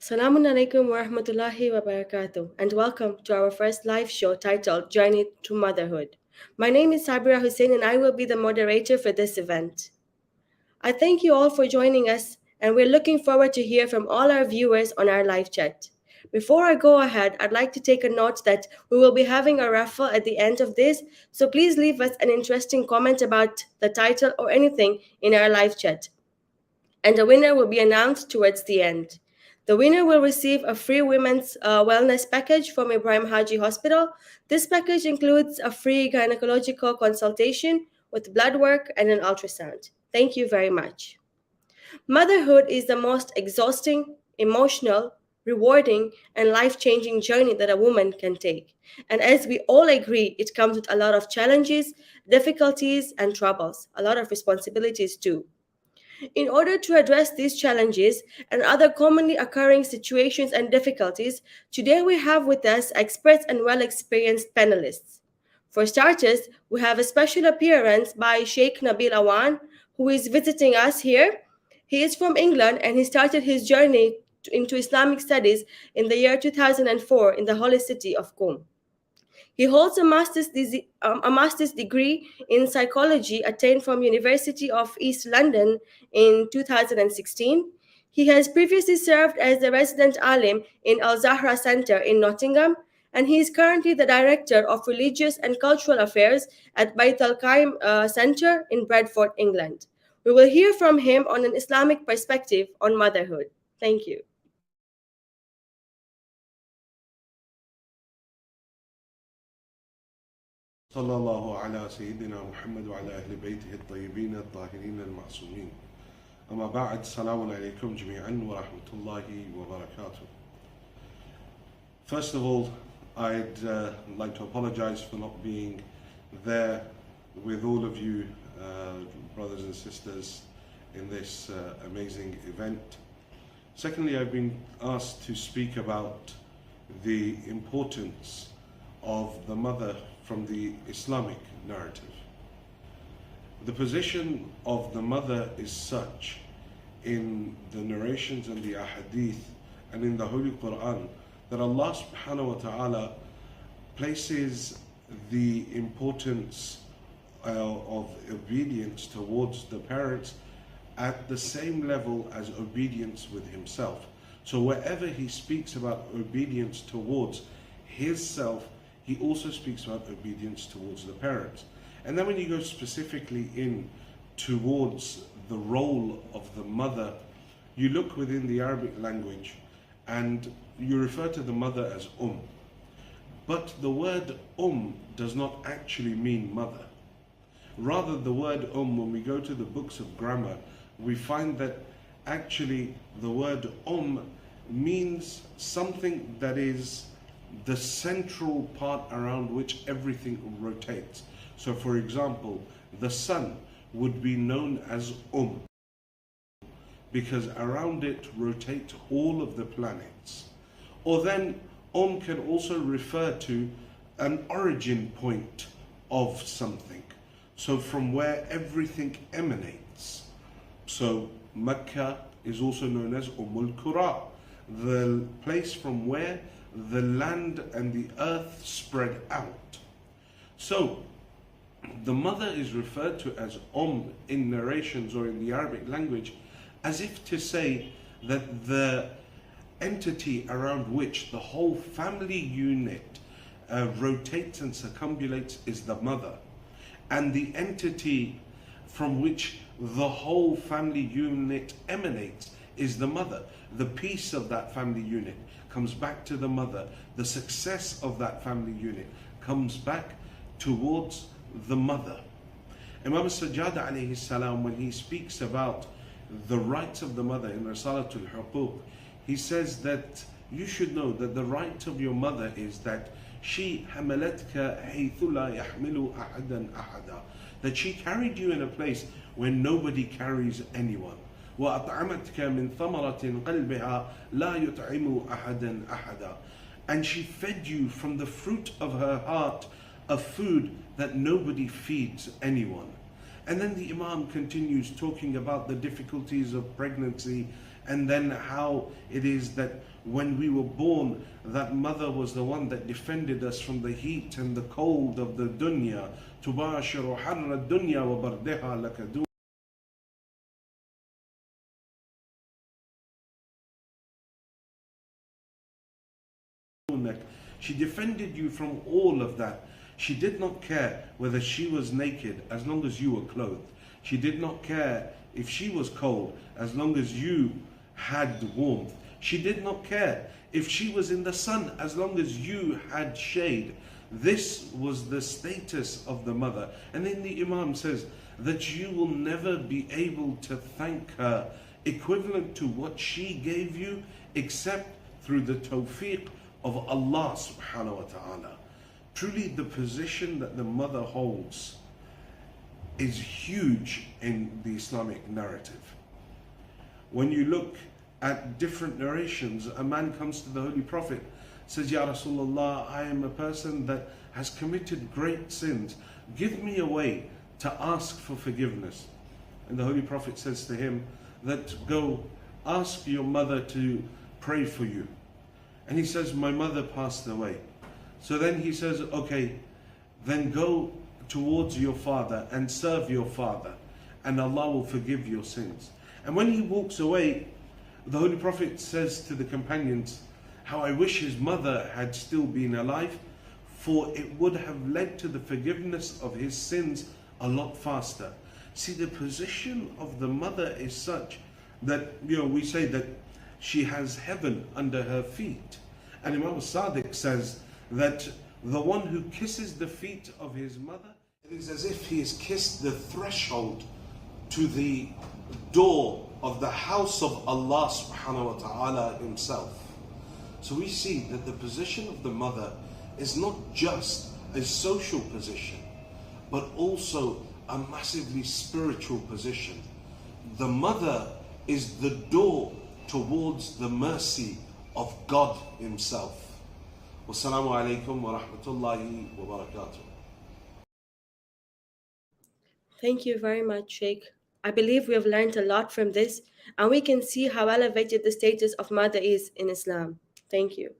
Assalamu alaikum wa rahmatullahi wa barakatuh, and welcome to our first live show titled Journey to Motherhood. My name is Sabira Hussein, and I will be the moderator for this event. I thank you all for joining us, and we're looking forward to hear from all our viewers on our live chat. Before I go ahead, I'd like to take a note that we will be having a raffle at the end of this, so please leave us an interesting comment about the title or anything in our live chat, and the winner will be announced towards the end. The winner will receive a free women's wellness package from Ibrahim Haji Hospital. This package includes a free gynecological consultation with blood work and an ultrasound. Thank you very much. Motherhood is the most exhausting, emotional, rewarding, and life changing journey that a woman can take. And as we all agree, it comes with a lot of challenges, difficulties, and troubles, a lot of responsibilities too. In order to address these challenges and other commonly occurring situations and difficulties, today we have with us experts and well experienced panelists. For starters, we have a special appearance by Sheikh Nabil Awan, who is visiting us here. He is from England and he started his journey into Islamic studies in the year 2004 in the holy city of Qom. He holds a master's degree in psychology attained from University of East London in 2016. He has previously served as the resident alim in Al Zahra Center in Nottingham, and he is currently the director of religious and cultural affairs at Bait Al Qaim Center in Bradford, England. We will hear from him on an Islamic perspective on motherhood. Thank you. صلى الله على سيدنا محمد وعلى أهل بيته الطيبين الطاهرين المعصومين. أما بعد السلام عليكم جميعا ورحمة الله وبركاته. First of all, I'd like to apologize for not being there with all of you brothers and sisters in this amazing event. Secondly, I've been asked to speak about the importance of the mother from the Islamic narrative. The position of the mother is such in the narrations and the ahadith and in the Holy Quran that Allah subhanahu wa ta'ala places the importance of obedience towards the parents at the same level as obedience with himself. So wherever he speaks about obedience towards his self, he also speaks about obedience towards the parents. And then when you go specifically in towards the role of the mother, you look within the Arabic language and you refer to the mother as But the word does not actually mean mother. Rather, the word when we go to the books of grammar, we find that actually the word means something that is the central part around which everything rotates. So for example, the sun would be known as because around it rotate all of the planets. Or then can also refer to an origin point of something. So from where everything emanates. So Mecca is also known as Qura, the place from where the land and the earth spread out. So the mother is referred to as in narrations or in the Arabic language as if to say that the entity around which the whole family unit rotates and circumambulates is the mother, and the entity from which the whole family unit emanates is the mother. The peace of that family unit comes back to the mother. The success of that family unit comes back towards the mother. Imam Sajjad alayhi salam, when he speaks about the rights of the mother in Risalatul Huquq, he says that you should know that the right of your mother is that she hamalatka haythu la yahmilu ahadan ahada, that she carried you in a place where nobody carries anyone. وَأَطْعَمَتْكَ مِنْ ثَمَرَةٍ قَلْبِهَا لَا يُطْعِمُ أَحَدًا أَحَدًا, and she fed you from the fruit of her heart a food that nobody feeds anyone. And then the Imam continues talking about the difficulties of pregnancy, and then how it is that when we were born, that mother was the one that defended us from the heat and the cold of the dunya. تباشر حر الدنيا وبردها لك دونك. She defended you from all of that. She did not care whether she was naked as long as you were clothed. She did not care if she was cold as long as you had warmth. She did not care if she was in the sun as long as you had shade. This was the status of the mother. And then the Imam says that you will never be able to thank her equivalent to what she gave you except through the tawfiq of Allah subhanahu wa ta'ala. Truly, the position that the mother holds is huge in the Islamic narrative. When you look at different narrations, a man comes to the Holy Prophet, says, Ya Rasulullah, I am a person that has committed great sins. Give me a way to ask for forgiveness. And the Holy Prophet says to him that go ask your mother to pray for you. And he says, my mother passed away. So then he says, okay, then go towards your father and serve your father, and Allah will forgive your sins. And when he walks away, the Holy Prophet says to the companions, how I wish his mother had still been alive, for it would have led to the forgiveness of his sins a lot faster. See, the position of the mother is such that, we say that she has heaven under her feet. And Imam Sadiq says that the one who kisses the feet of his mother, it is as if he has kissed the threshold to the door of the house of Allah subhanahu wa ta'ala himself. So we see that the position of the mother is not just a social position, but also a massively spiritual position. The mother is the door towards the mercy of God himself. Wassalamu alaikum wa rahmatullahi wa barakatuh. Thank you very much, Sheikh. I believe we have learned a lot from this, and we can see how elevated the status of mother is in Islam. Thank you.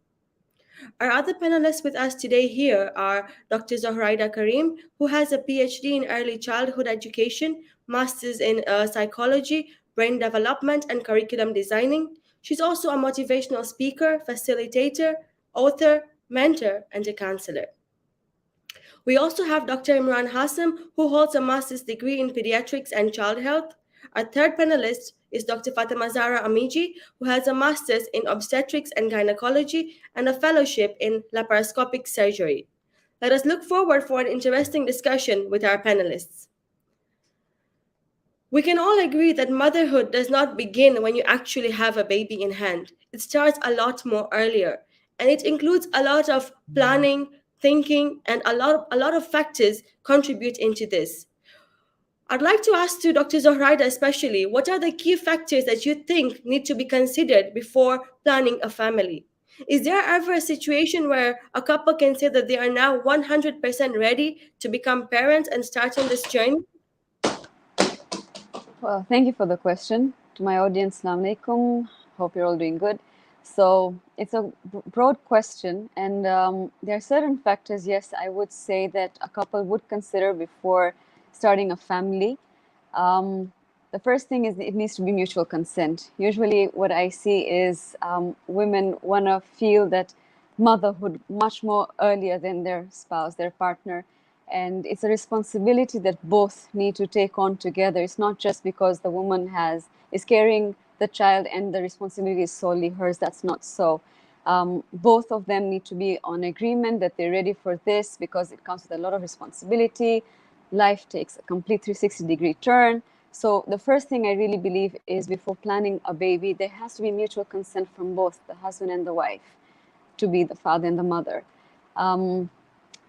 Our other panelists with us today here are Dr. Zohraida Karim, who has a PhD in early childhood education, master's in psychology, brain development, and curriculum designing. She's also a motivational speaker, facilitator, author, mentor, and a counselor. We also have Dr. Imran Hassan, who holds a master's degree in pediatrics and child health. Our third panelist is Dr. Fatima Zahra Amiji, who has a master's in obstetrics and gynecology and a fellowship in laparoscopic surgery. Let us look forward for an interesting discussion with our panelists. We can all agree that motherhood does not begin when you actually have a baby in hand. It starts a lot more earlier, and it includes a lot of planning, thinking, and a lot of factors contribute into this. I'd like to ask to Dr. Zohraida especially, what are the key factors that you think need to be considered before planning a family? Is there ever a situation where a couple can say that they are now 100% ready to become parents and start on this journey? Well, thank you for the question. To my audience, Assalamu alaikum. Hope you're all doing good. So it's a broad question, and there are certain factors, yes, I would say that a couple would consider before starting a family. The first thing is it needs to be mutual consent. Usually what I see is women want to feel that motherhood much more earlier than their spouse, their partner. And it's a responsibility that both need to take on together. It's not just because the woman is carrying the child and the responsibility is solely hers. That's not so. Both of them need to be on agreement that they're ready for this, because it comes with a lot of responsibility. Life takes a complete 360-degree turn. So the first thing I really believe is, before planning a baby, there has to be mutual consent from both the husband and the wife to be the father and the mother.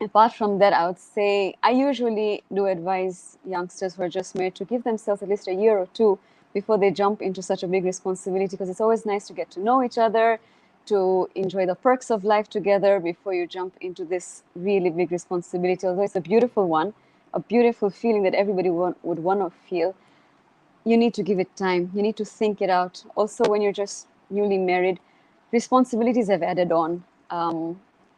Apart from that, I would say I usually do advise youngsters who are just married to give themselves at least a year or two before they jump into such a big responsibility, because it's always nice to get to know each other, to enjoy the perks of life together before you jump into this really big responsibility. Although it's a beautiful one, a beautiful feeling that everybody would want to feel, you need to give it time. You need to think it out. Also, when you're just newly married, responsibilities have added on.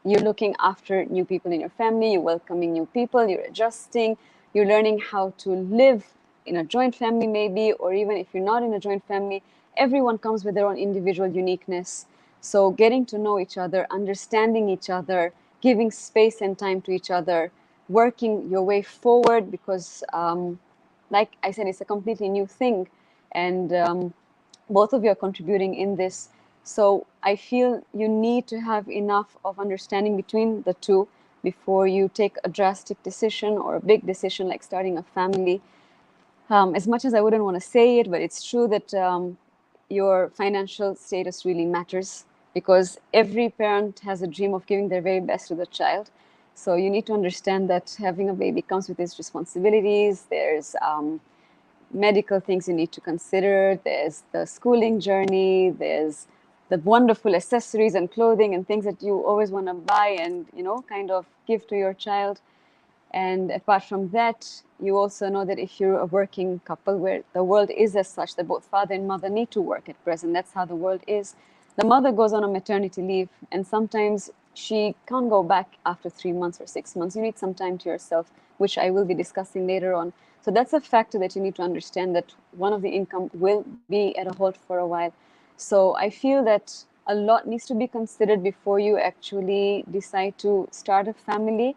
You're looking after new people in your family, you're welcoming new people, you're adjusting, you're learning how to live in a joint family maybe, or even if you're not in a joint family, everyone comes with their own individual uniqueness. So getting to know each other, understanding each other, giving space and time to each other, working your way forward, because like I said, it's a completely new thing, and both of you are contributing in this. So I feel you need to have enough of understanding between the two before you take a drastic decision or a big decision like starting a family. As much as I wouldn't want to say it, but it's true that your financial status really matters, because every parent has a dream of giving their very best to the child. So you need to understand that having a baby comes with its responsibilities. There's medical things you need to consider. There's the schooling journey. There's the wonderful accessories and clothing and things that you always want to buy and, kind of give to your child. And apart from that, you also know that if you're a working couple, where the world is as such that both father and mother need to work at present, that's how the world is. The mother goes on a maternity leave, and sometimes she can't go back after 3 months or 6 months. You need some time to yourself, which I will be discussing later on. So that's a factor that you need to understand, that one of the income will be at a halt for a while. So I feel that a lot needs to be considered before you actually decide to start a family.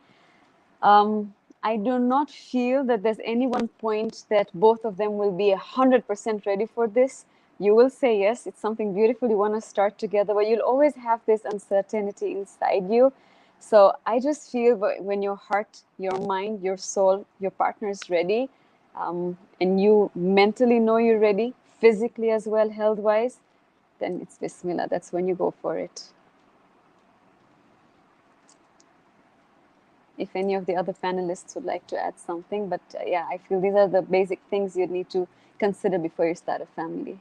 I do not feel that there's any one point that both of them will be 100% ready for this. You will say yes, it's something beautiful, you want to start together, but you'll always have this uncertainty inside you. So I just feel when your heart, your mind, your soul, your partner is ready, and you mentally know you're ready, physically as well, health-wise, then it's Bismillah. That's when you go for it. If any of the other panelists would like to add something, but yeah, I feel these are the basic things you need to consider before you start a family.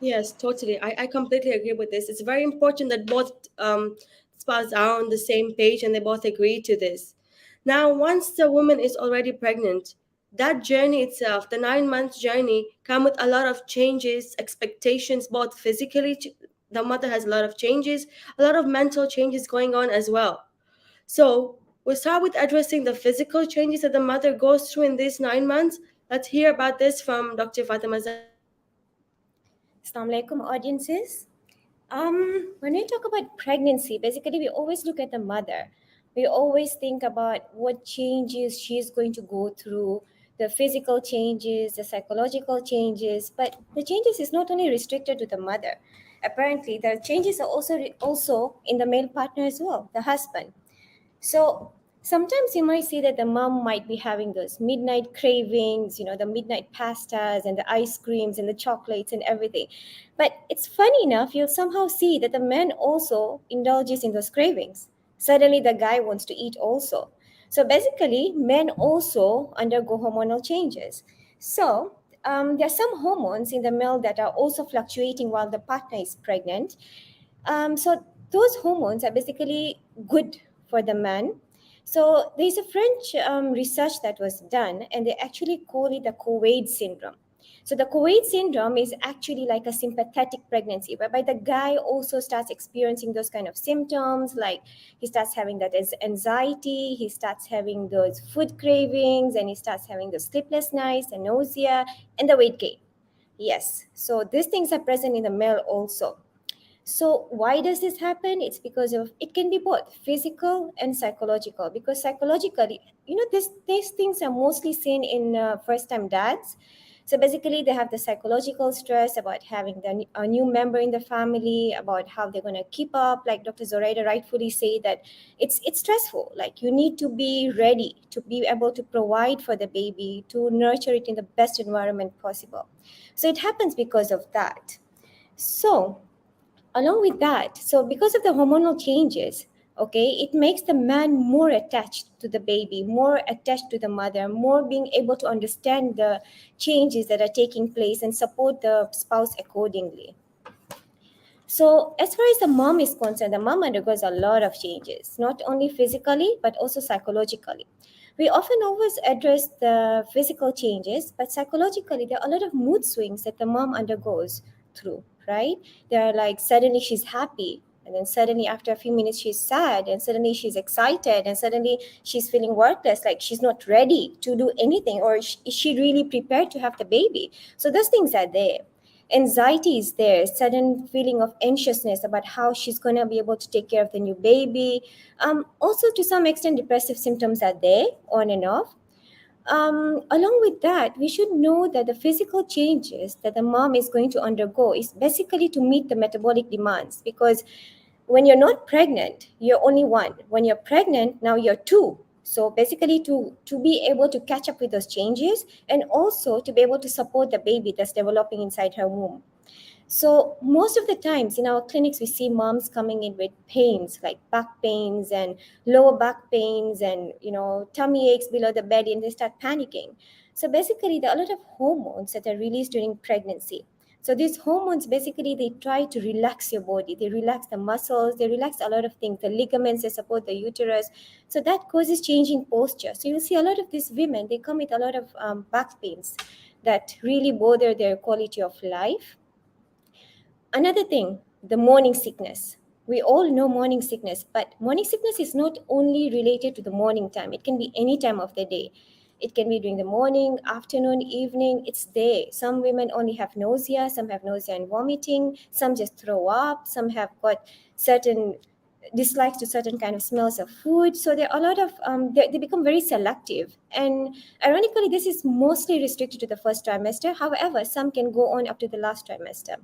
Yes, totally. I completely agree with this. It's very important that both spouses are on the same page and they both agree to this. Now, once the woman is already pregnant, that journey itself, the 9 month journey, come with a lot of changes, expectations, both physically. The mother has a lot of changes, a lot of mental changes going on as well. So we'll start with addressing the physical changes that the mother goes through in these 9 months. Let's hear about this from Dr. Fatima Zahra. Assalamu alaikum, audiences. When we talk about pregnancy, basically we always look at the mother. We always think about what changes she's going to go through, the physical changes, the psychological changes. But the changes is not only restricted to the mother. Apparently, the changes are also in the male partner as well, the husband. So sometimes you might see that the mom might be having those midnight cravings, the midnight pastas and the ice creams and the chocolates and everything. But it's funny enough, you'll somehow see that the man also indulges in those cravings. Suddenly the guy wants to eat also. So basically, men also undergo hormonal changes. So there are some hormones in the male that are also fluctuating while the partner is pregnant. So those hormones are basically good for the man. So there's a French research that was done, and they actually call it the Kuwait syndrome. So the Kuwait syndrome is actually like a sympathetic pregnancy, whereby the guy also starts experiencing those kind of symptoms, like he starts having that anxiety, he starts having those food cravings, and he starts having the sleepless nights, and nausea, and the weight gain. Yes, so these things are present in the male also. So why does this happen? It's because of, it can be both physical and psychological. Because psychologically, these things are mostly seen in first-time dads. So basically, they have the psychological stress about having a new member in the family, about how they're going to keep up. Like Dr. Zoraida rightfully say that it's stressful. Like you need to be ready to be able to provide for the baby, to nurture it in the best environment possible. So it happens because of that. So along with that, so because of the hormonal changes, okay, it makes the man more attached to the baby, more attached to the mother, more being able to understand the changes that are taking place and support the spouse accordingly. So as far as the mom is concerned, the mom undergoes a lot of changes, not only physically, but also psychologically. We often always address the physical changes, but psychologically, there are a lot of mood swings that the mom undergoes through, right? There are like suddenly she's happy, and then suddenly after a few minutes she's sad, and suddenly she's excited, and suddenly she's feeling worthless, like she's not ready to do anything, or is she really prepared to have the baby? So those things are there. Anxiety is there, sudden feeling of anxiousness about how she's going to be able to take care of the new baby. Also, to some extent, depressive symptoms are there, on and off. Along with that, we should know that the physical changes that the mom is going to undergo is basically to meet the metabolic demands, because when you're not pregnant, you're only one. When you're pregnant, now you're two. So basically, to be able to catch up with those changes, and also to be able to support the baby that's developing inside her womb. So most of the times in our clinics, we see moms coming in with pains like back pains and lower back pains, and tummy aches below the belly, and they start panicking. So basically, there are a lot of hormones that are released during pregnancy. So these hormones basically, they try to relax your body. They relax the muscles. They relax a lot of things. The ligaments, they support the uterus. So that causes change in posture. So you'll see a lot of these women, they come with a lot of back pains that really bother their quality of life. Another thing, the morning sickness. We all know morning sickness, but morning sickness is not only related to the morning time. It can be any time of the day. It can be during the morning, afternoon, evening. It's there. Some women only have nausea, some have nausea and vomiting, some just throw up, some have got certain dislikes to certain kind of smells of food. So there are a lot of, they become very selective. And ironically, this is mostly restricted to the first trimester. However, some can go on up to the last trimester.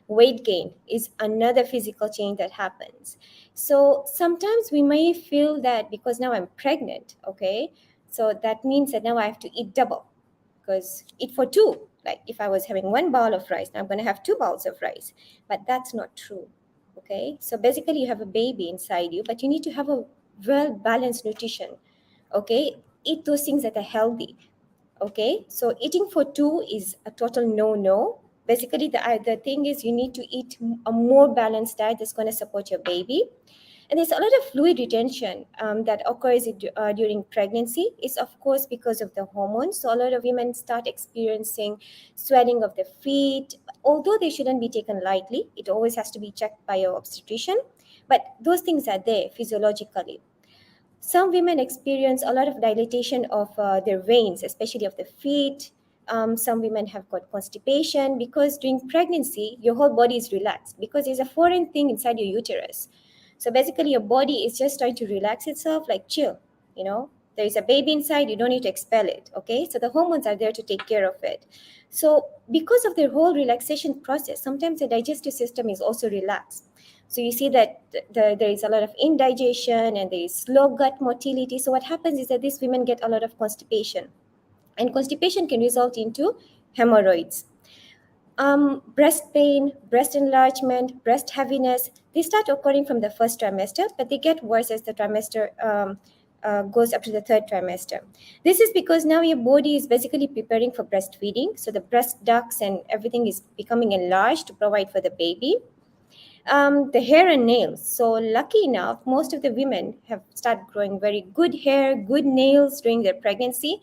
Weight gain is another physical change that happens. So sometimes we may feel that because now I'm pregnant, okay, so that means that now I have to eat double, because eat for two. Like if I was having one bowl of rice, now I'm going to have two bowls of rice. But that's not true. Okay, so basically you have a baby inside you, but you need to have a well balanced nutrition. Okay, eat those things that are healthy. Okay, so eating for two is a total no. Basically, the thing is you need to eat a more balanced diet that's going to support your baby. And there's a lot of fluid retention that occurs during pregnancy. It's of course because of the hormones. So a lot of women start experiencing swelling of the feet, although they shouldn't be taken lightly. It always has to be checked by your obstetrician. But those things are there physiologically. Some women experience a lot of dilatation of their veins, especially of the feet. Some women have got constipation because during pregnancy, your whole body is relaxed because there's a foreign thing inside your uterus. So basically, your body is just trying to relax itself, like chill. There is a baby inside, you don't need to expel it. Okay, so the hormones are there to take care of it. So because of their whole relaxation process, sometimes the digestive system is also relaxed. So you see that there is a lot of indigestion and there is slow gut motility. So what happens is that these women get a lot of constipation, and constipation can result into hemorrhoids. Breast pain, breast enlargement, breast heaviness, they start occurring from the first trimester, but they get worse as the trimester goes up to the third trimester. This is because now your body is basically preparing for breastfeeding. So the breast ducts and everything is becoming enlarged to provide for the baby. The hair and nails. So lucky enough, most of the women have started growing very good hair, good nails during their pregnancy,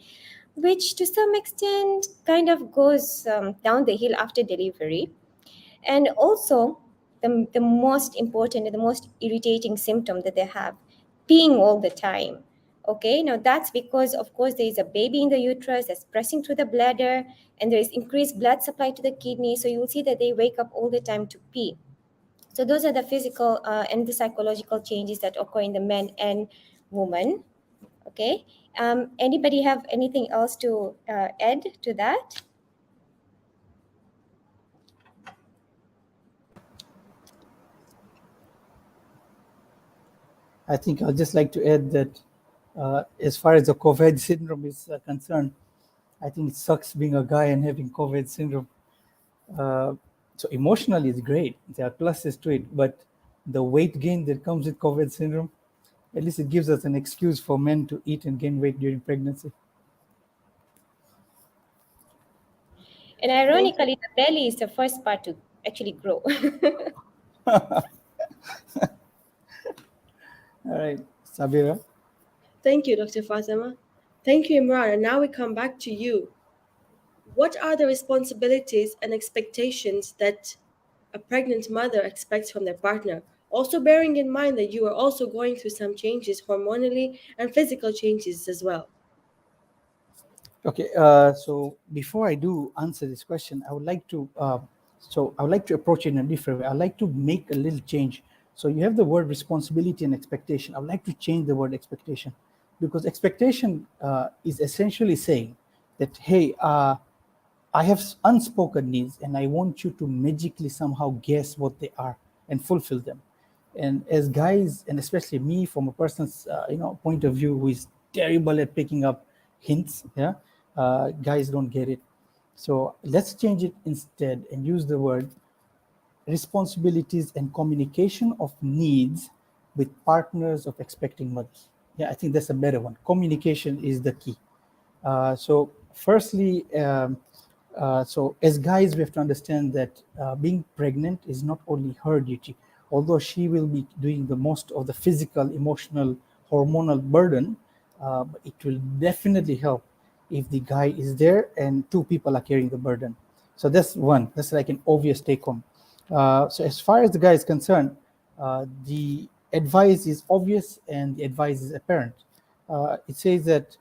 which to some extent kind of goes down the hill after delivery. And also, the most important and the most irritating symptom that they have, peeing all the time. Okay, now that's because, of course, there is a baby in the uterus that's pressing through the bladder, and there is increased blood supply to the kidney. So you'll see that they wake up all the time to pee. So those are the physical and the psychological changes that occur in the men and woman. Okay. Anybody have anything else to add to that? I think I'd just like to add that as far as the COVID syndrome is concerned, I think it sucks being a guy and having COVID syndrome. So emotionally, it's great. There are pluses to it, but the weight gain that comes with COVID syndrome, at least it gives us an excuse for men to eat and gain weight during pregnancy. And ironically, the belly is the first part to actually grow. All right, Sabira. Thank you, Dr. Fatima. Thank you, Imran. And now we come back to you. What are the responsibilities and expectations that a pregnant mother expects from their partner? Also, bearing in mind that you are also going through some changes hormonally and physical changes as well. Okay, so before I do answer this question, I would like to approach it in a different way. I'd like to make a little change. So you have the word responsibility and expectation. I would like to change the word expectation, because expectation is essentially saying that, hey, I have unspoken needs, and I want you to magically somehow guess what they are and fulfill them. And as guys, and especially me, from a person's point of view, who is terrible at picking up hints, yeah, guys don't get it. So let's change it instead and use the word responsibilities and communication of needs with partners of expecting mothers. Yeah, I think that's a better one. Communication is the key. So firstly, so as guys, we have to understand that being pregnant is not only her duty, although she will be doing the most of the physical, emotional, hormonal burden, but it will definitely help if the guy is there and two people are carrying the burden. So that's one. That's like an obvious take home. So as far as the guy is concerned, the advice is obvious and the advice is apparent. It says that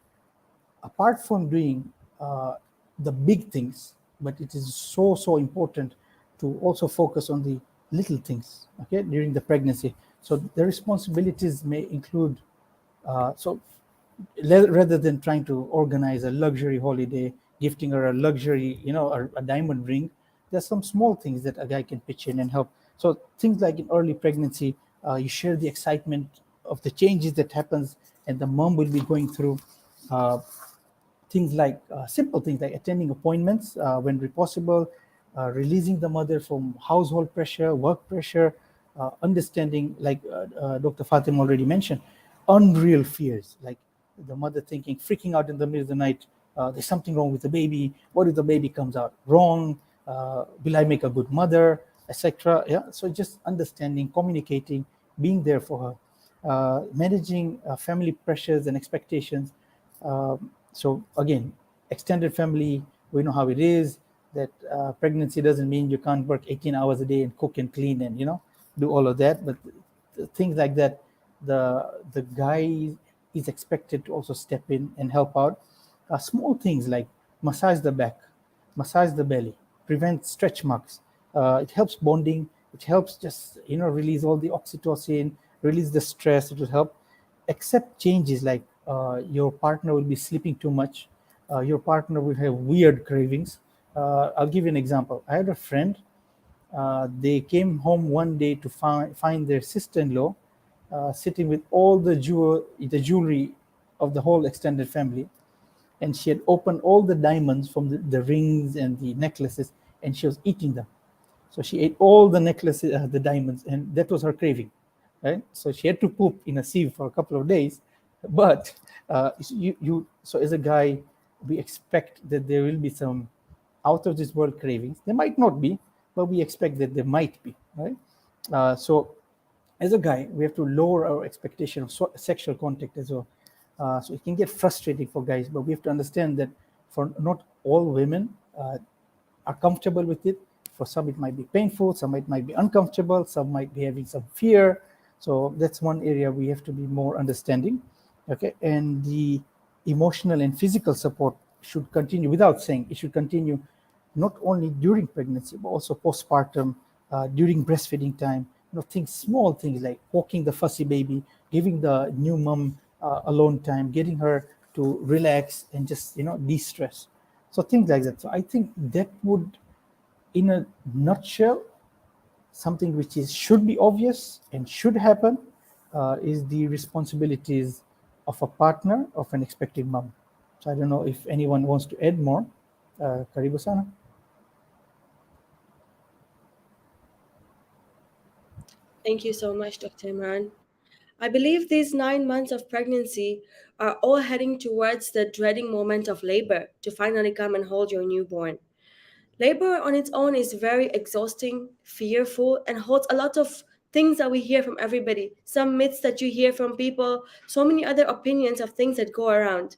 apart from doing the big things, but it is so important to also focus on the little things, okay, during the pregnancy. So the responsibilities may include, so rather than trying to organize a luxury holiday, gifting her a luxury, a diamond ring, there's some small things that a guy can pitch in and help. So things like in early pregnancy, you share the excitement of the changes that happens and the mom will be going through. Things like simple things like attending appointments when possible, releasing the mother from household pressure, work pressure, understanding, like Dr. Fatim already mentioned, unreal fears, like the mother thinking, freaking out in the middle of the night, there's something wrong with the baby. What if the baby comes out wrong? Will I make a good mother, etc. Yeah, so just understanding, communicating, being there for her, managing family pressures and expectations. So again, extended family, we know how it is, that pregnancy doesn't mean you can't work 18 hours a day and cook and clean and do all of that, but things like that, the guy is expected to also step in and help out. Small things like massage the back, massage the belly, prevent stretch marks. It helps bonding. It helps just release all the oxytocin, release the stress. It will help. Accept changes like your partner will be sleeping too much. Your partner will have weird cravings. I'll give you an example. I had a friend. They came home one day to find their sister-in-law sitting with all the jewelry of the whole extended family, and she had opened all the diamonds from the rings and the necklaces, and she was eating them. So she ate all the necklaces, the diamonds, and that was her craving, right? So she had to poop in a sieve for a couple of days. But so as a guy, we expect that there will be some out of this world cravings. There might not be, but we expect that there might be, right? So as a guy, we have to lower our expectation of sexual contact as well. So it can get frustrating for guys, but we have to understand that for not all women are comfortable with it. For some, it might be painful. Some it might be uncomfortable. Some might be having some fear. So that's one area we have to be more understanding. Okay, and the emotional and physical support should continue. Without saying, it should continue not only during pregnancy but also postpartum, during breastfeeding time. Things, small things like walking the fussy baby, giving the new mom alone time, getting her to relax and just de-stress. So things like that. So I think that would, in a nutshell, something which should be obvious and should happen, is the responsibilities of a partner of an expecting mom. So I don't know if anyone wants to add more. Karibu sana. Thank you so much, Dr. Imran. I believe these 9 months of pregnancy are all heading towards the dreading moment of labor to finally come and hold your newborn. Labor on its own is very exhausting, fearful, and holds a lot of things that we hear from everybody. Some myths that you hear from people, so many other opinions of things that go around.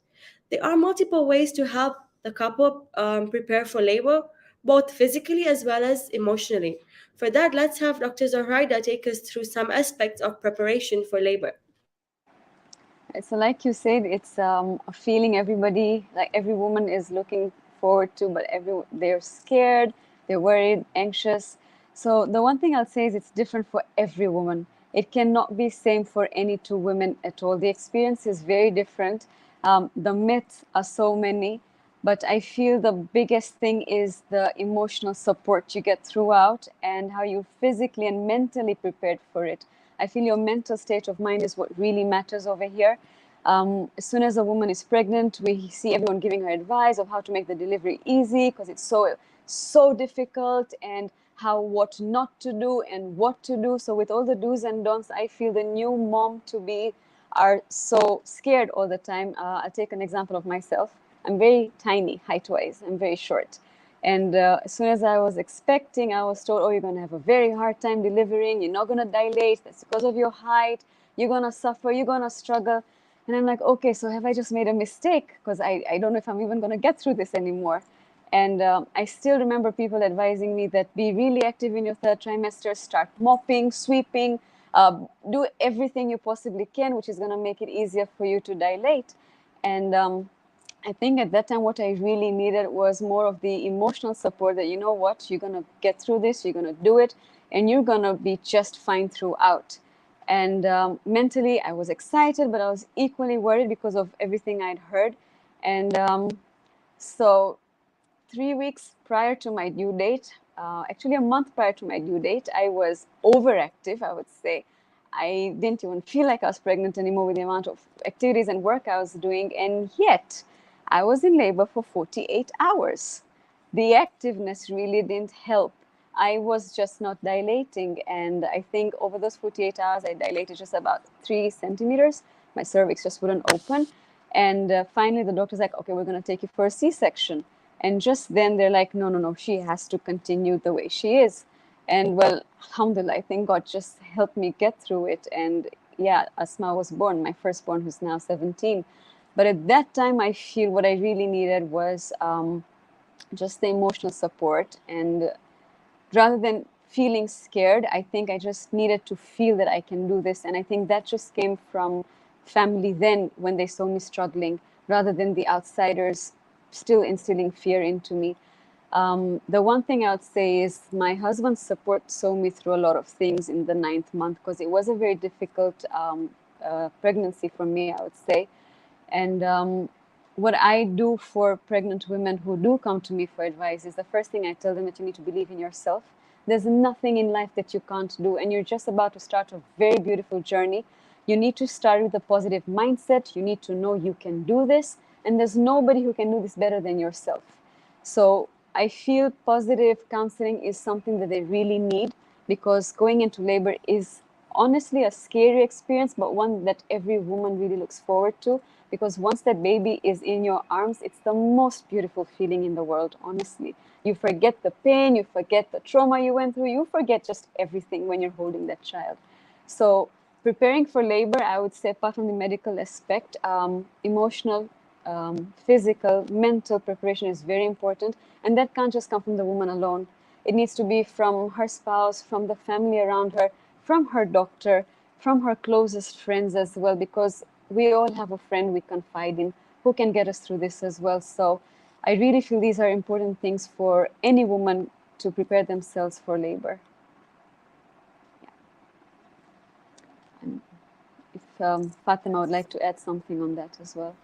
There are multiple ways to help the couple prepare for labor, both physically as well as emotionally. For that, let's have Dr. Zoraida take us through some aspects of preparation for labor. So like you said, it's a feeling everybody, like every woman is looking forward to, but they're scared, they're worried, anxious. So the one thing I'll say is it's different for every woman. It cannot be same for any two women at all. The experience is very different. The myths are so many, but I feel the biggest thing is the emotional support you get throughout and how you physically and mentally prepared for it. I feel your mental state of mind is what really matters over here. As soon as a woman is pregnant, we see everyone giving her advice of how to make the delivery easy because it's so difficult, and what not to do and what to do. So with all the do's and don'ts, I feel the new mom to be are so scared all the time. I'll take an example of myself. I'm very tiny height-wise. I'm very short. And as soon as I was expecting, I was told, oh, you're going to have a very hard time delivering. You're not going to dilate. That's because of your height. You're going to suffer. You're going to struggle. And I'm like, okay, so have I just made a mistake? Because I don't know if I'm even going to get through this anymore. And I still remember people advising me that be really active in your third trimester, start mopping, sweeping, do everything you possibly can, which is going to make it easier for you to dilate. And I think at that time, what I really needed was more of the emotional support that, you know what, you're going to get through this, you're going to do it, and you're going to be just fine throughout. And mentally, I was excited, but I was equally worried because of everything I'd heard. And so 3 weeks prior to my due date, actually a month prior to my due date, I was overactive, I would say. I didn't even feel like I was pregnant anymore with the amount of activities and work I was doing. And yet, I was in labor for 48 hours. The activeness really didn't help. I was just not dilating. And I think over those 48 hours, I dilated just about 3 centimeters. My cervix just wouldn't open. And finally, the doctor's like, okay, we're going to take you for a C-section. And just then they're like, no, she has to continue the way she is. And well, alhamdulillah, I think God just helped me get through it. And yeah, Asma was born, my firstborn, who's now 17. But at that time, I feel what I really needed was just the emotional support. And rather than feeling scared, I think I just needed to feel that I can do this. And I think that just came from family then when they saw me struggling, rather than the outsiders still instilling fear into me. The one thing I would say is my husband's support saw me through a lot of things in the 9th month, because it was a very difficult pregnancy for me, I would say. And what I do for pregnant women who do come to me for advice is the first thing I tell them that you need to believe in yourself. There's nothing in life that you can't do, and you're just about to start a very beautiful journey. You need to start with a positive mindset. You need to know you can do this, and there's nobody who can do this better than yourself. So I feel positive counseling is something that they really need, because going into labor is honestly a scary experience, but one that every woman really looks forward to, because once that baby is in your arms, it's the most beautiful feeling in the world, honestly. You forget the pain, you forget the trauma you went through, you forget just everything when you're holding that child. So preparing for labor, I would say, apart from the medical aspect, emotional, physical, mental preparation is very important. And that can't just come from the woman alone. It needs to be from her spouse, from the family around her, from her doctor, from her closest friends as well, because we all have a friend we confide in who can get us through this as well. So I really feel these are important things for any woman to prepare themselves for labor. Yeah. And if Fatima would like to add something on that as well.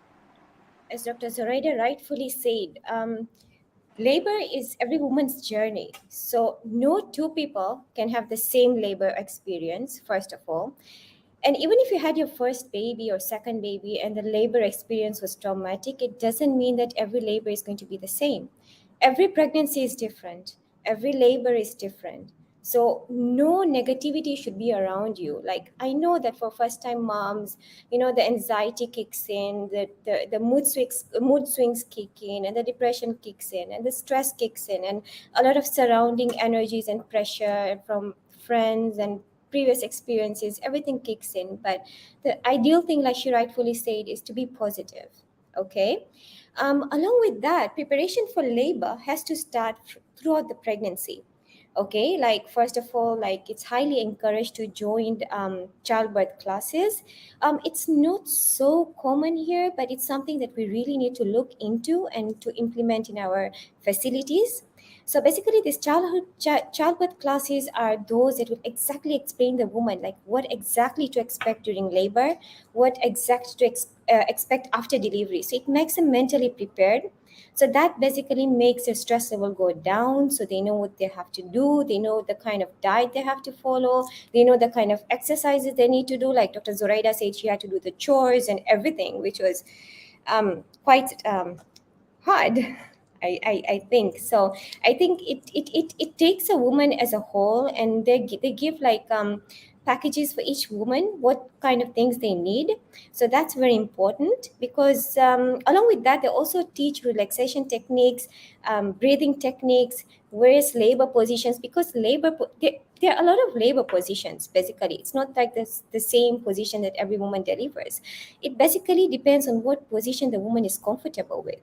As Dr. Zoraida rightfully said, labor is every woman's journey. So no two people can have the same labor experience, first of all. And even if you had your first baby or second baby and the labor experience was traumatic, it doesn't mean that every labor is going to be the same. Every pregnancy is different. Every labor is different. So no negativity should be around you. Like, I know that for first time moms, the anxiety kicks in, the mood swings kick in, and the depression kicks in, and the stress kicks in, and a lot of surrounding energies and pressure from friends and previous experiences, everything kicks in. But the ideal thing, like she rightfully said, is to be positive. Okay. Along with that, preparation for labor has to start throughout the pregnancy. Okay, like first of all, like it's highly encouraged to join childbirth classes. It's not so common here, but it's something that we really need to look into and to implement in our facilities. So basically, these childbirth classes are those that will exactly explain the woman, like what exactly to expect during labor, what exactly to expect after delivery. So it makes them mentally prepared. So that basically makes their stress level go down. So they know what they have to do. They know the kind of diet they have to follow. They know the kind of exercises they need to do. Like Dr. Zoraida said, she had to do the chores and everything, which was quite hard. I think so. I think it takes a woman as a whole, and they give like packages for each woman, what kind of things they need. So that's very important, because along with that, they also teach relaxation techniques, breathing techniques, various labor positions, because there are a lot of labor positions. Basically, it's not like the same position that every woman delivers. It basically depends on what position the woman is comfortable with.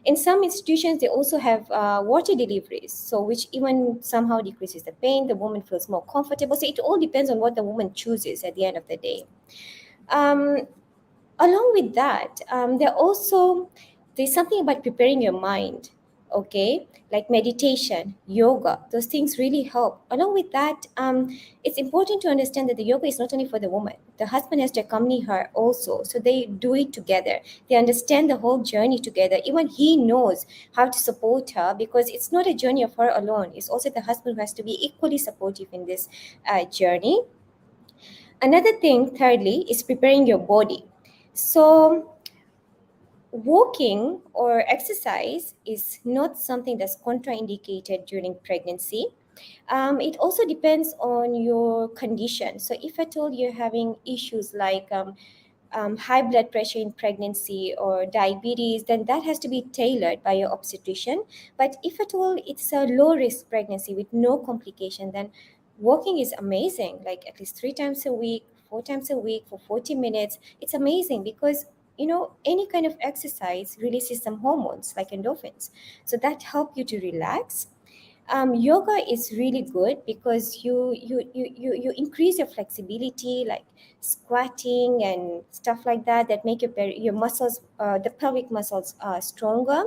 In some institutions, they also have water deliveries, so which even somehow decreases the pain. The woman feels more comfortable. So it all depends on what the woman chooses at the end of the day. Um, Along with that, there's something about preparing your mind. Okay, like meditation, yoga, those things really help. Along with that, it's important to understand that the yoga is not only for the woman. The husband has to accompany her also, so they do it together. They understand the whole journey together. Even he knows how to support her, because it's not a journey of her alone. It's also the husband who has to be equally supportive in this journey. Another thing, thirdly, is preparing your body. So, walking or exercise is not something that's contraindicated during pregnancy. It also depends on your condition. So, if at all you're having issues like high blood pressure in pregnancy or diabetes, then that has to be tailored by your obstetrician. But if at all it's a low risk pregnancy with no complication, then walking is amazing, like at least 3 times a week, 4 times a week for 40 minutes. It's amazing because any kind of exercise releases some hormones like endorphins. So that help you to relax. Yoga is really good because you increase your flexibility, like squatting and stuff like that, that make your muscles, the pelvic muscles, stronger.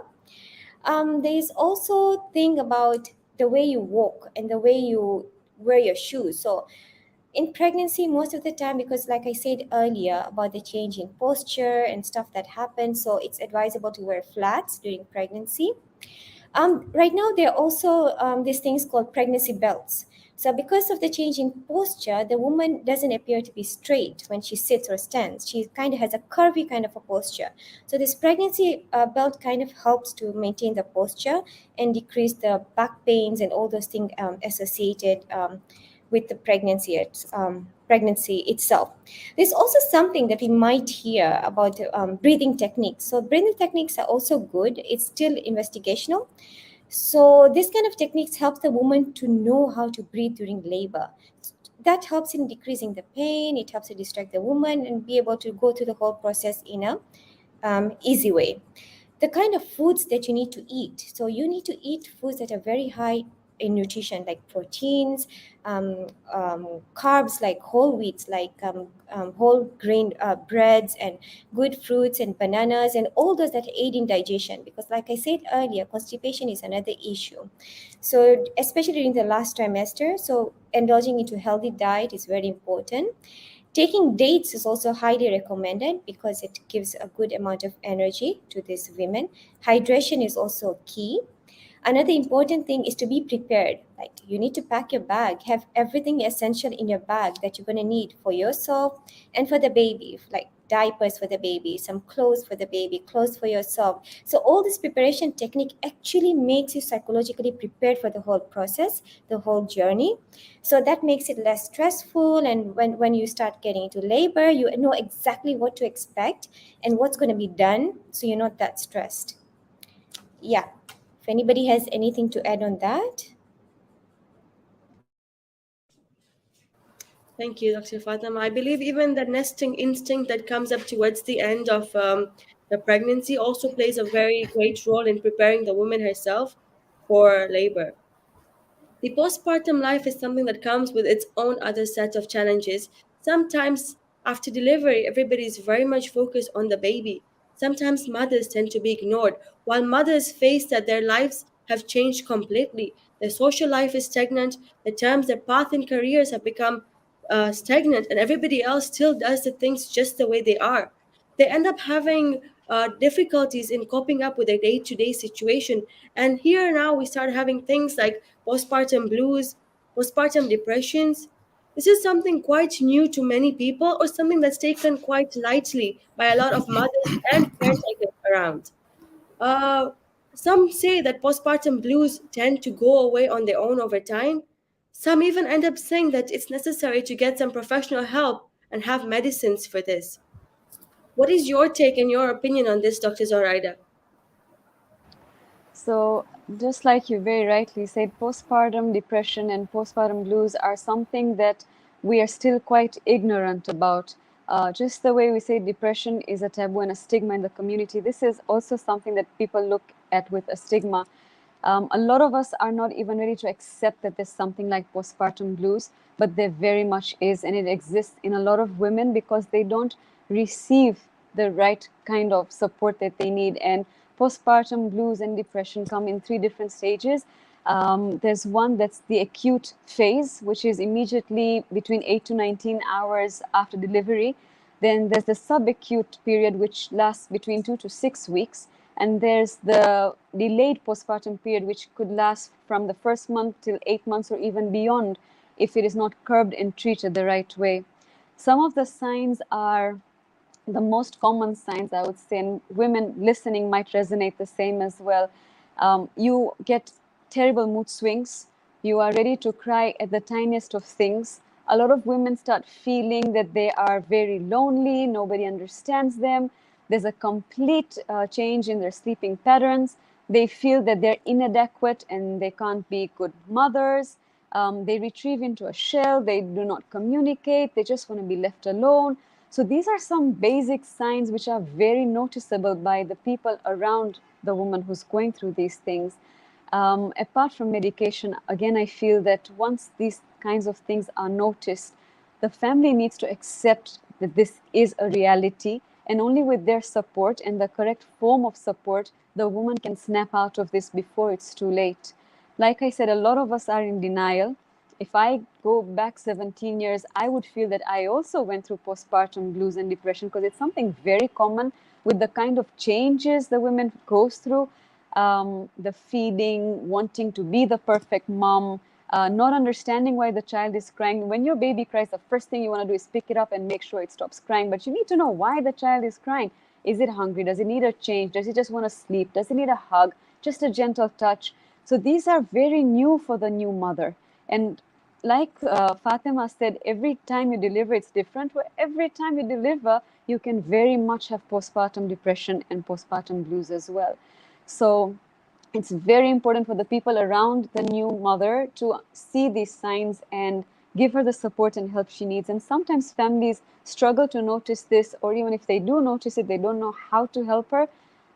There's also thing about the way you walk and the way you wear your shoes. So in pregnancy, most of the time, because like I said earlier about the change in posture and stuff that happens, so it's advisable to wear flats during pregnancy. Right now, there are also these things called pregnancy belts. So, because of the change in posture, the woman doesn't appear to be straight when she sits or stands. She kind of has a curvy kind of a posture. So, this pregnancy belt kind of helps to maintain the posture and decrease the back pains and all those things associated with the pregnancy itself. There's also something that we might hear about breathing techniques. So, breathing techniques are also good. It's still investigational. So this kind of techniques helps the woman to know how to breathe during labor. That helps in decreasing the pain. It helps to distract the woman and be able to go through the whole process in a easy way. The kind of foods that you need to eat. So you need to eat foods that are very high in nutrition, like proteins, carbs like whole wheats, like whole grain breads, and good fruits and bananas, and all those that aid in digestion. Because, like I said earlier, constipation is another issue. So, especially during the last trimester, so indulging into healthy diet is very important. Taking dates is also highly recommended because it gives a good amount of energy to these women. Hydration is also key. Another important thing is to be prepared. Like, you need to pack your bag, have everything essential in your bag that you're going to need for yourself and for the baby, like diapers for the baby, some clothes for the baby, clothes for yourself. So all this preparation technique actually makes you psychologically prepared for the whole process, the whole journey. So that makes it less stressful. And when you start getting into labor, you know exactly what to expect and what's going to be done. So you're not that stressed. Yeah. If anybody has anything to add on that. Thank you, Dr. Fatima. I believe even the nesting instinct that comes up towards the end of the pregnancy also plays a very great role in preparing the woman herself for labor. The postpartum life is something that comes with its own other set of challenges. Sometimes, after delivery, everybody is very much focused on the baby. Sometimes mothers tend to be ignored, while mothers face that their lives have changed completely. Their social life is stagnant, their path in careers have become stagnant, and everybody else still does the things just the way they are. They end up having difficulties in coping up with their day-to-day situation. And here now we start having things like postpartum blues, postpartum depressions. This is something quite new to many people, or something that's taken quite lightly by a lot of mothers and caretakers around. uh, some say that postpartum blues tend to go away on their own over time. Some even end up saying that it's necessary to get some professional help and have medicines for this. What is your take and your opinion on this, Dr. Zoraida? So, just like you very rightly said, postpartum depression and postpartum blues are something that we are still quite ignorant about. Just the way we say depression is a taboo and a stigma in the community, this is also something that people look at with a stigma. A lot of us are not even ready to accept that there's something like postpartum blues, but there very much is, and it exists in a lot of women because they don't receive the right kind of support that they need. And postpartum blues and depression come in 3 different stages. There's one that's the acute phase, which is immediately between 8 to 19 hours after delivery. Then there's the subacute period, which lasts between 2 to 6 weeks. And there's the delayed postpartum period, which could last from the first month till 8 months or even beyond if it is not curbed and treated the right way. Some of the signs are the most common signs, I would say, and women listening might resonate the same as well. You get terrible mood swings. You are ready to cry at the tiniest of things. A lot of women start feeling that they are very lonely, nobody understands them. There's a complete change in their sleeping patterns. They feel that they're inadequate and they can't be good mothers. They retrieve into a shell. They do not communicate. They just want to be left alone. So these are some basic signs which are very noticeable by the people around the woman who's going through these things. Apart from medication, again, I feel that once these kinds of things are noticed, the family needs to accept that this is a reality, and only with their support and the correct form of support, the woman can snap out of this before it's too late. Like I said, a lot of us are in denial. If I go back 17 years, I would feel that I also went through postpartum blues and depression because it's something very common with the kind of changes the women goes through. The feeding, wanting to be the perfect mom, not understanding why the child is crying. When your baby cries, the first thing you want to do is pick it up and make sure it stops crying. But you need to know why the child is crying. Is it hungry? Does it need a change? Does it just want to sleep? Does it need a hug? Just a gentle touch? So these are very new for the new mother. And like Fatima said, every time you deliver, it's different. Where every time you deliver, you can very much have postpartum depression and postpartum blues as well. So it's very important for the people around the new mother to see these signs and give her the support and help she needs. And sometimes families struggle to notice this, or even if they do notice it, they don't know how to help her.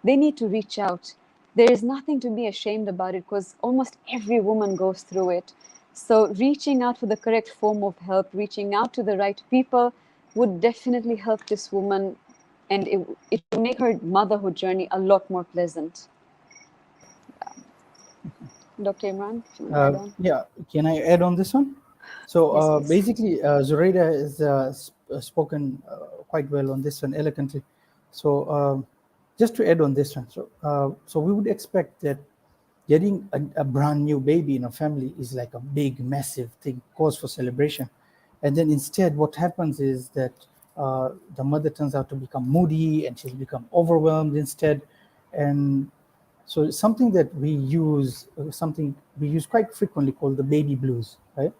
They need to reach out. There is nothing to be ashamed about it because almost every woman goes through it. So reaching out for the correct form of help, reaching out to the right people would definitely help this woman, and it will make her motherhood journey a lot more pleasant. Dr. Imran, if you want to add on. Yeah, can I add on this one? So Yes, yes. basically, Zoraida has spoken quite well on this one elegantly. So just to add on this one, so we would expect that getting a brand new baby in a family is like a big, massive thing, cause for celebration. And then instead, what happens is that the mother turns out to become moody and she's become overwhelmed instead. And so it's something that we use quite frequently called the baby blues, right?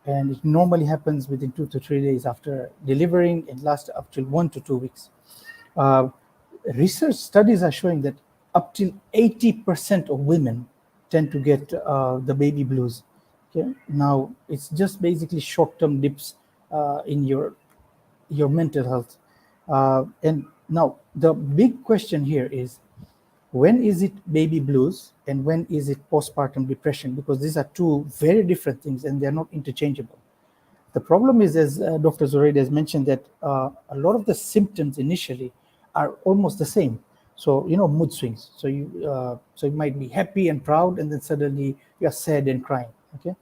And it normally happens within 2 to 3 days after delivering and lasts up till 1 to 2 weeks. Research studies are showing that up till 80% of women tend to get the baby blues. Okay, now it's just basically short-term dips in your mental health. And now the big question here is, when is it baby blues and when is it postpartum depression? Because these are two very different things and they're not interchangeable. The problem is, as Dr. Zoraida has mentioned, that a lot of the symptoms initially are almost the same. So, mood swings. So you might be happy and proud, and then suddenly you are sad and crying. Okay,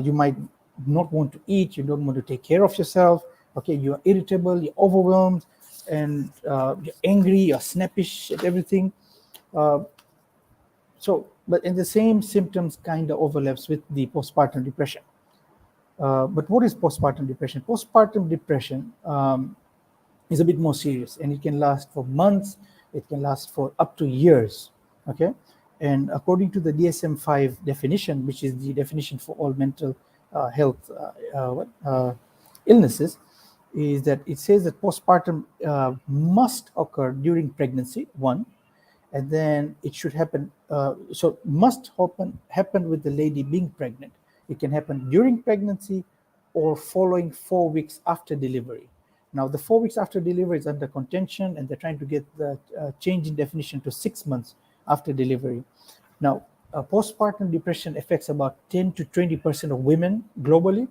you might not want to eat. You don't want to take care of yourself. Okay, you are irritable. You're overwhelmed, and you're angry. You're snappish at everything. But in the same symptoms kind of overlaps with the postpartum depression. But what is postpartum depression? Postpartum depression is a bit more serious, and it can last for months. It can last for up to years. Okay, and according to the DSM-5 definition, which is the definition for all mental health illnesses, is that it says that postpartum must occur during pregnancy, one, and then it should happen. So must happen with the lady being pregnant. It can happen during pregnancy or following 4 weeks after delivery. Now, the 4 weeks after delivery is under contention, and they're trying to get the change in definition to 6 months after delivery. Now, postpartum depression affects about 10 to 20% of women globally,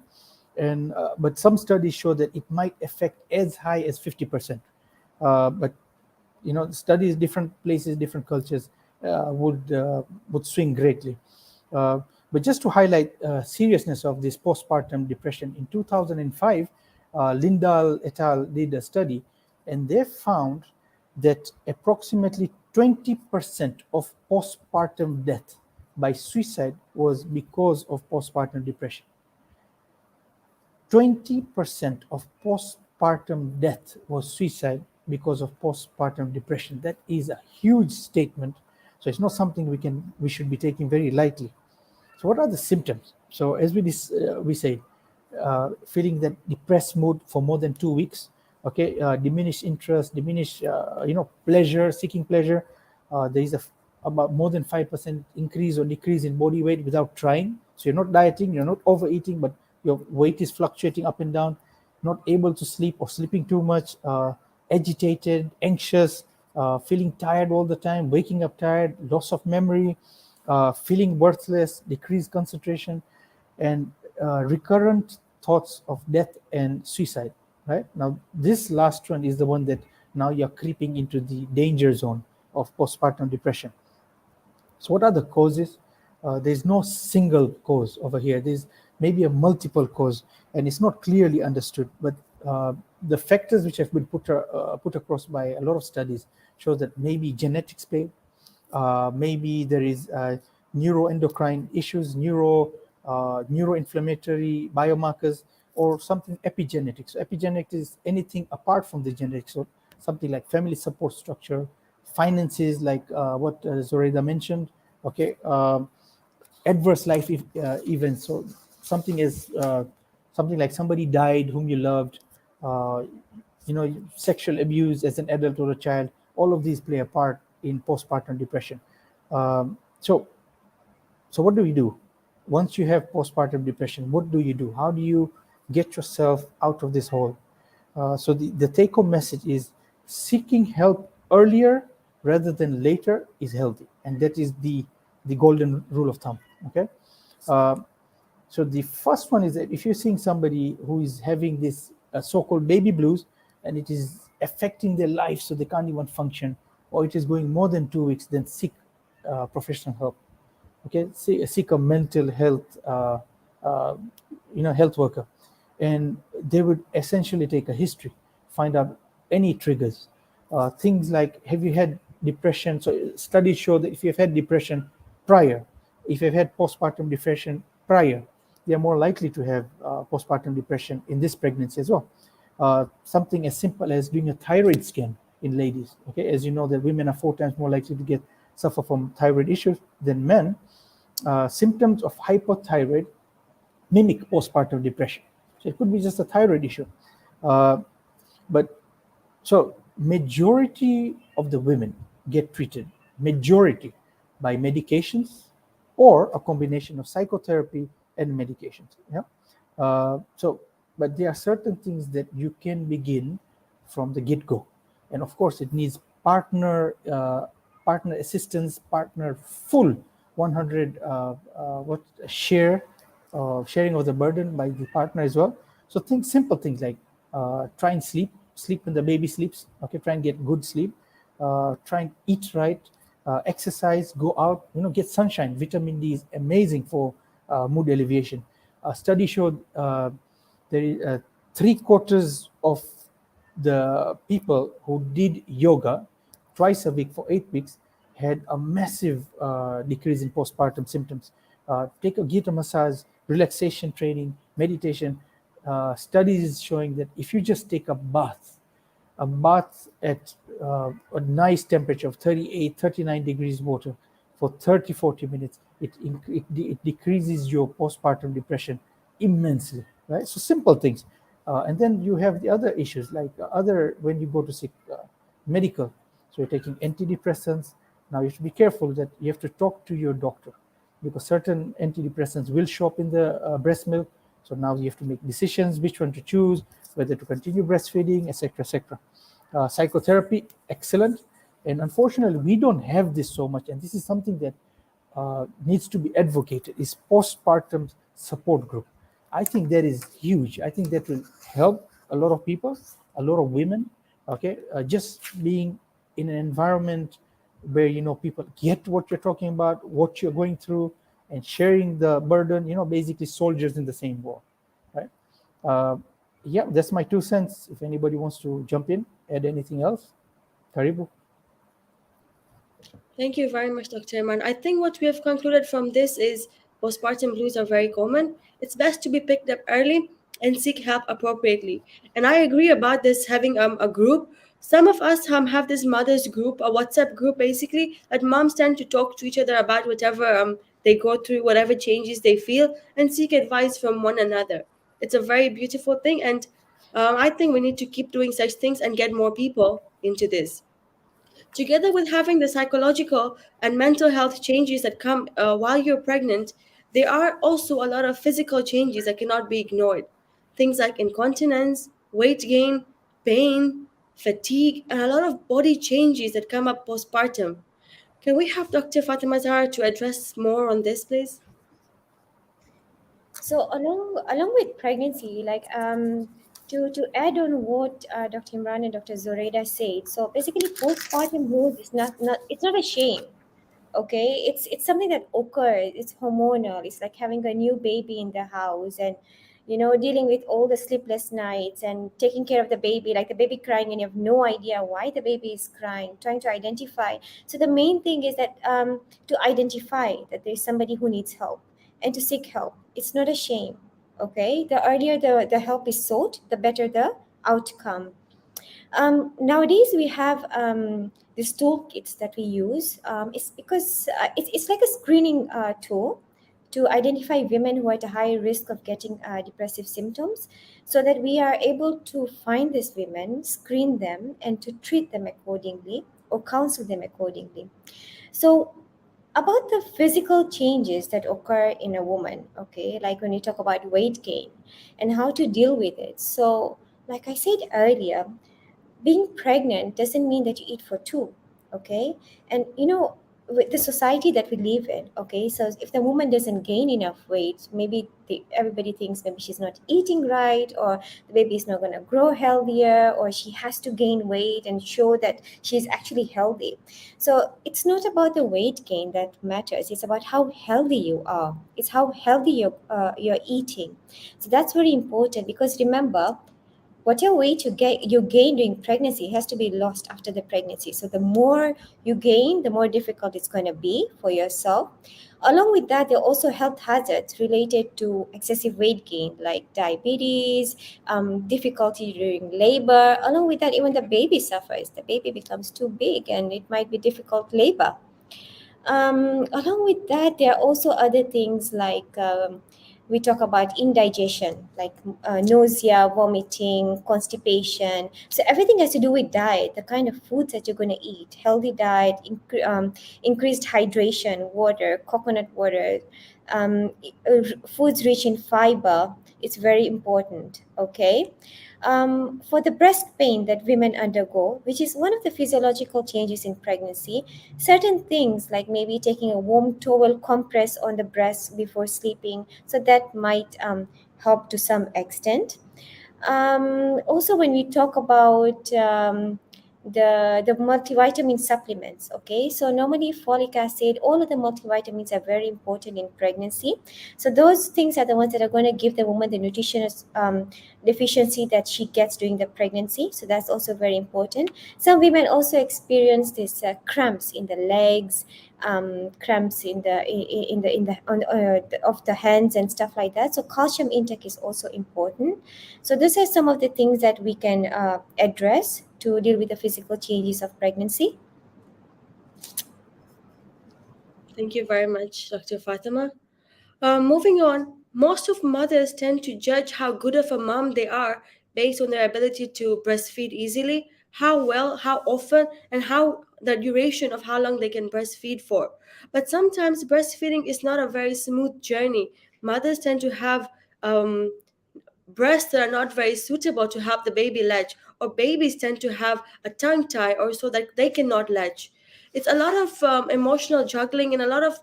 and but some studies show that it might affect as high as 50%. But studies, different places, different cultures would swing greatly. But just to highlight seriousness of this postpartum depression, in 2005, Lindahl et al. Did a study, and they found that approximately 20% of postpartum death by suicide was because of postpartum depression. 20% of postpartum death was suicide because of postpartum depression. That is a huge statement. So it's not something we should be taking very lightly. So what are the symptoms? So as we say, feeling that depressed mood for more than 2 weeks, okay, diminished interest, diminished pleasure, seeking pleasure. There is about more than 5% increase or decrease in body weight without trying. So you're not dieting, you're not overeating, but your weight is fluctuating up and down. Not able to sleep or sleeping too much, agitated, anxious, feeling tired all the time, waking up tired, loss of memory, feeling worthless, decreased concentration, and recurrent thoughts of death and suicide. Right now, this last one is the one that now you're creeping into the danger zone of postpartum depression. So what are the causes? There's no single cause over here. There's maybe a multiple cause, and it's not clearly understood. But the factors which have been put across by a lot of studies shows that maybe genetics play. Maybe there is neuroendocrine issues, neuroinflammatory biomarkers, or something epigenetic. So epigenetic is anything apart from the genetics. So something like family support structure, finances, like what Zoraida mentioned. Okay, adverse life events. So something like somebody died whom you loved. Sexual abuse as an adult or a child. All of these play a part in postpartum depression. So what do we do once you have postpartum depression? What do you do? How do you get yourself out of this hole? So the take-home message is seeking help earlier rather than later is healthy, and that is the golden rule of thumb. Okay. So the first one is that if you're seeing somebody who is having this so-called baby blues, and it is affecting their life so they can't even function, or it is going more than 2 weeks, then seek professional help. Okay, seek a mental health health worker, and they would essentially take a history, find out any triggers, things like, have you had depression? So studies show that if you've had depression prior, if you've had postpartum depression prior, they are more likely to have postpartum depression in this pregnancy as well. something as simple as doing a thyroid scan in ladies. Okay, as you know, that women are 4 times more likely to suffer from thyroid issues than men. Symptoms of hypothyroid mimic postpartum depression. So it could be just a thyroid issue. But so majority of the women get treated, majority, by medications or a combination of psychotherapy and medications. Yeah. So, but there are certain things that you can begin from the get-go, and of course, it needs partner assistance, partner full 100 sharing of the burden by the partner as well. So think simple things like try and sleep when the baby sleeps. Okay, try and get good sleep. Try and eat right, exercise, go out. Get sunshine. Vitamin D is amazing for mood alleviation. A study showed there is 3/4 of the people who did yoga twice a week for 8 weeks had a massive decrease in postpartum symptoms. Get a massage, relaxation training, meditation. Studies showing that if you just take a bath at a nice temperature of 38, 39 degrees water for 30, 40 minutes, it decreases your postpartum depression immensely, right? So simple things. And then you have the other issues like when you go to seek medical. So you're taking antidepressants. Now you have to be careful that you have to talk to your doctor, because certain antidepressants will show up in the breast milk. So now you have to make decisions which one to choose, whether to continue breastfeeding, etc., etc. Psychotherapy, excellent. And unfortunately, we don't have this so much. And this is something that needs to be advocated, is postpartum support group. I think that is huge. I think that will help a lot of people, a lot of women. Okay, just being in an environment where people get what you're talking about, what you're going through, and sharing the burden. Basically soldiers in the same war, right? Yeah, that's my 2 cents. If anybody wants to jump in, add anything else, Karibu. Thank you very much, Dr. Iman. I think what we have concluded from this is postpartum blues are very common. It's best to be picked up early and seek help appropriately. And I agree about this having a group. Some of us have this mothers group, a WhatsApp group basically, that moms tend to talk to each other about whatever they go through, whatever changes they feel, and seek advice from one another. It's a very beautiful thing, and I think we need to keep doing such things and get more people into this. Together with having the psychological and mental health changes that come while you're pregnant, there are also a lot of physical changes that cannot be ignored. Things like incontinence, weight gain, pain, fatigue, and a lot of body changes that come up postpartum. Can we have Dr. Fatima Zahra to address more on this, please? So along with pregnancy, to add on what Dr. Imran and Dr. Zoraida said, so basically postpartum mood is not it's not a shame. Okay, it's something that occurs. It's hormonal. It's like having a new baby in the house, and dealing with all the sleepless nights and taking care of the baby, like the baby crying and you have no idea why the baby is crying, trying to identify. So the main thing is that to identify that there's somebody who needs help and to seek help. It's not a shame. Okay, the earlier the help is sought, the better the outcome. Nowadays, we have these toolkits that we use. It's because it's like a screening tool to identify women who are at a high risk of getting depressive symptoms, so that we are able to find these women, screen them, and to treat them accordingly or counsel them accordingly. So, about the physical changes that occur in a woman, okay, like when you talk about weight gain and how to deal with it. So, like I said earlier, being pregnant doesn't mean that you eat for two. Okay, and with the society that we live in, okay, so if the woman doesn't gain enough weight, maybe everybody thinks maybe she's not eating right, or the baby is not going to grow healthier, or she has to gain weight and show that she's actually healthy. So it's not about the weight gain that matters. It's about how healthy you are. It's how healthy you're eating. So that's very important, because remember, whatever weight you gain during pregnancy has to be lost after the pregnancy. So the more you gain, the more difficult it's going to be for yourself. Along with that, there are also health hazards related to excessive weight gain, like diabetes, difficulty during labor. Along with that, even the baby suffers. The baby becomes too big and it might be difficult labor. Along with that, there are also other things like we talk about indigestion, like nausea, vomiting, constipation. So everything has to do with diet, the kind of foods that you're going to eat, healthy diet, increased hydration, water, coconut water, foods rich in fiber. It's very important. Okay. For the breast pain that women undergo, which is one of the physiological changes in pregnancy, certain things like maybe taking a warm towel compress on the breast before sleeping, so that might help to some extent. Also, when we talk about the multivitamin supplements, okay, so normally folic acid, all of the multivitamins are very important in pregnancy. So those things are the ones that are going to give the woman the nutritional deficiency that she gets during the pregnancy. So that's also very important. Some women also experience this cramps in the legs, cramps in the of the hands and stuff like that. So calcium intake is also important. So these are some of the things that we can address to deal with the physical changes of pregnancy. Thank you very much, Dr. Fatima. Moving on, most of mothers tend to judge how good of a mom they are based on their ability to breastfeed easily, how well, how often, and how the duration of how long they can breastfeed for. But sometimes breastfeeding is not a very smooth journey. Mothers tend to have breasts that are not very suitable to help the baby latch, or babies tend to have a tongue tie or so that they cannot latch. It's a lot of emotional juggling and a lot of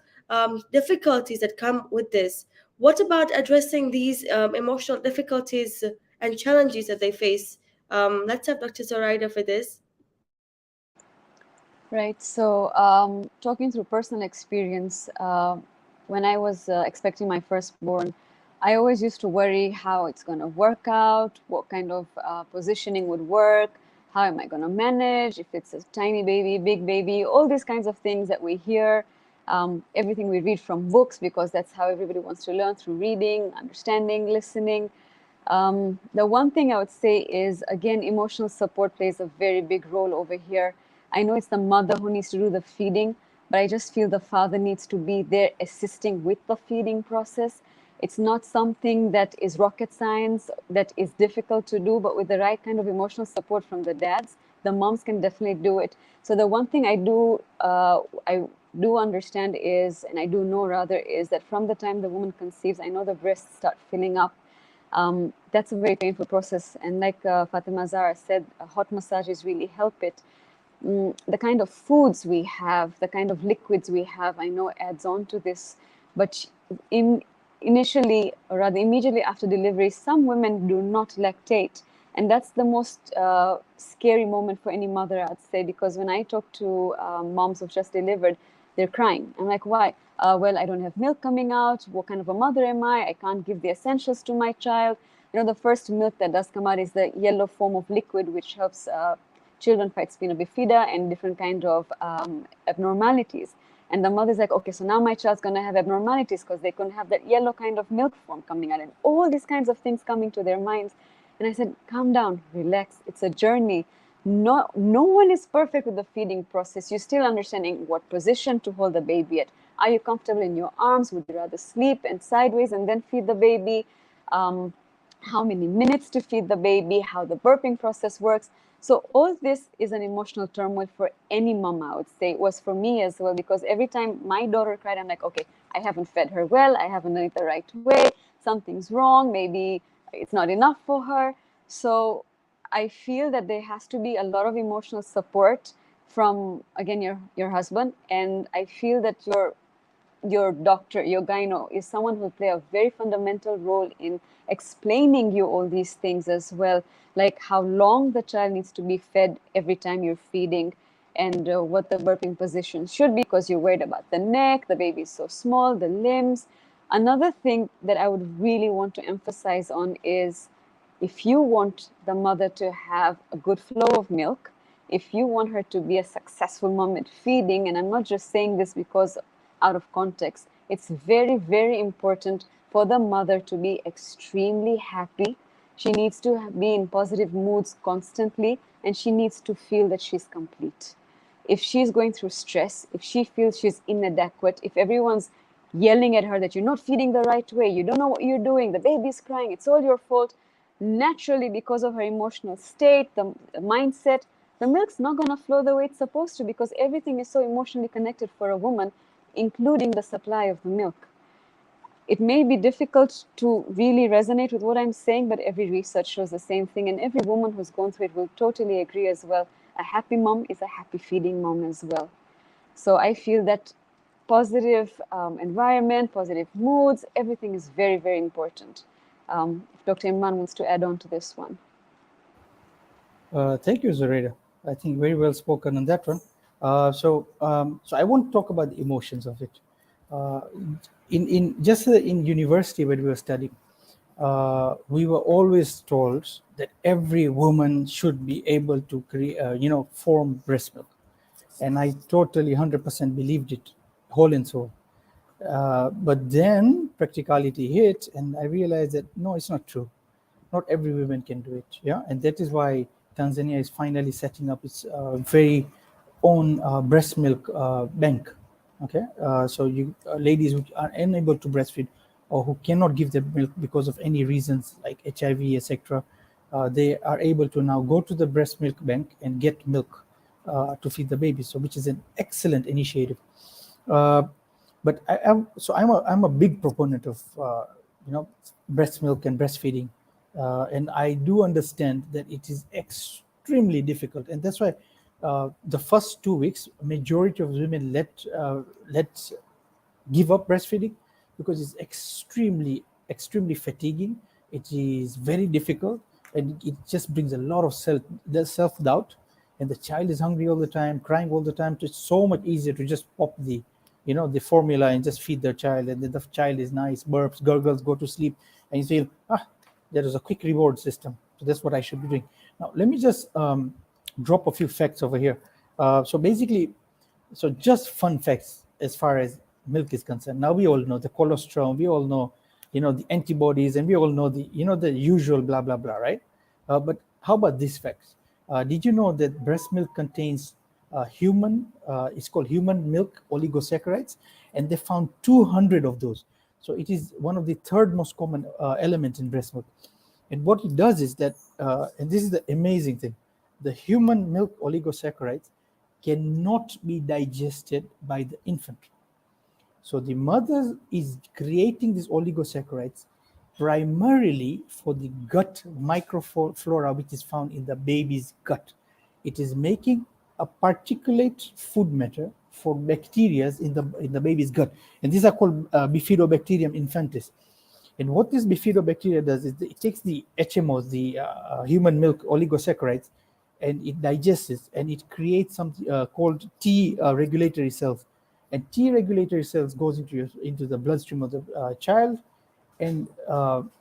difficulties that come with this. What about addressing these emotional difficulties and challenges that they face? Let's have Dr. Zoraida for this. Right. So, talking through personal experience, when I was expecting my firstborn, I always used to worry how it's going to work out, what kind of positioning would work, how am I going to manage, if it's a tiny baby, big baby, all these kinds of things that we hear, everything we read from books, because that's how everybody wants to learn, through reading, understanding, listening. The one thing I would say is, again, emotional support plays a very big role over here. I know it's the mother who needs to do the feeding, but I just feel the father needs to be there assisting with the feeding process. It's not something that is rocket science, that is difficult to do, but with the right kind of emotional support from the dads, the moms can definitely do it. So the one thing I do understand is, and I do know rather, is that from the time the woman conceives, I know the breasts start filling up. That's a very painful process. And like Fatima Zahra said, hot massages really help it. The kind of foods we have, the kind of liquids we have, I know adds on to this. But initially, or rather immediately after delivery, some women do not lactate. And that's the most scary moment for any mother, I'd say, because when I talk to moms who've just delivered, they're crying. I'm like, why? Well, I don't have milk coming out. What kind of a mother am I? I can't give the essentials to my child. You know, the first milk that does come out is the yellow foam of liquid, which helps children fight spina bifida and different kind of abnormalities. And the mother's like, okay, so now my child's going to have abnormalities because they couldn't have that yellow kind of milk form coming out, and all these kinds of things coming to their minds. And I said, calm down, relax. It's a journey. No one is perfect with the feeding process. You're still understanding what position to hold the baby at. Are you comfortable in your arms? Would you rather sleep and sideways and then feed the baby? How many minutes to feed the baby? How the burping process works? So all this is an emotional turmoil for any mom, I would say. It was for me as well, because every time my daughter cried, I'm like, okay, I haven't fed her well. I haven't done it the right way. Something's wrong. Maybe it's not enough for her. So I feel that there has to be a lot of emotional support from, again, your husband. And I feel that your doctor, your gyno, is someone who will play a very fundamental role in explaining you all these things as well, like how long the child needs to be fed every time you're feeding, and what the burping position should be, because you're worried about the neck, the baby is so small, the limbs. Another thing that I would really want to emphasize on is If you want the mother to have a good flow of milk, if you want her to be a successful mom at feeding, and I'm not just saying this because out of context, it's very, very important for the mother to be extremely happy. She needs to be in positive moods constantly, and she needs to feel that she's complete. If she's going through stress, if she feels she's inadequate, if everyone's yelling at her that you're not feeding the right way, you don't know what you're doing, the baby's crying, it's all your fault, naturally, because of her emotional state, the mindset, the milk's not going to flow the way it's supposed to, because everything is so emotionally connected for a woman, including the supply of the milk. It may be difficult to really resonate with what I'm saying, but every research shows the same thing, and every woman who's gone through it will totally agree as well. A happy mom is a happy feeding mom as well. So I feel that positive environment, positive moods, everything is very, very important. If Dr. Imran wants to add on to this one. Thank you, Zoraida. I think very well spoken on that one. So I won't talk about the emotions of it. In university when we were studying, we were always told that every woman should be able to create, form breast milk, and I totally 100% believed it, whole and soul. But then practicality hit, and I realized that no, it's not true. Not every woman can do it. Yeah, and that is why Tanzania is finally setting up its very own breast milk bank. Okay, so you ladies who are unable to breastfeed or who cannot give their milk because of any reasons like HIV, etc., they are able to now go to the breast milk bank and get milk to feed the baby. So, which is an excellent initiative. But I'm a big proponent of breast milk and breastfeeding, and I do understand that it is extremely difficult, and that's why the first 2 weeks, majority of women let give up breastfeeding because it's extremely fatiguing. It is very difficult, and it just brings a lot of self-doubt, and the child is hungry all the time, crying all the time. So it's so much easier to just pop the formula and just feed the child, and then the child is nice, burps, gurgles, go to sleep, and you feel there is a quick reward system. So that's what I should be doing. Now let me just drop a few facts over here. So basically, just fun facts as far as milk is concerned. Now we all know the colostrum, we all know, the antibodies, and we all know the usual blah blah blah, right? But how about these facts? Did you know that breast milk contains it's called human milk oligosaccharides, and they found 200 of those. So it is one of the third most common elements in breast milk. And what it does is that, and this is the amazing thing, the human milk oligosaccharides cannot be digested by the infant. So the mother is creating these oligosaccharides primarily for the gut microflora, which is found in the baby's gut. It is making a particulate food matter for bacteria in the baby's gut, and these are called Bifidobacterium infantis. And what this bifidobacteria does is it takes the HMOs, the human milk oligosaccharides, and it digests it, and it creates something called T regulatory cells. And T regulatory cells goes into the bloodstream of the child, and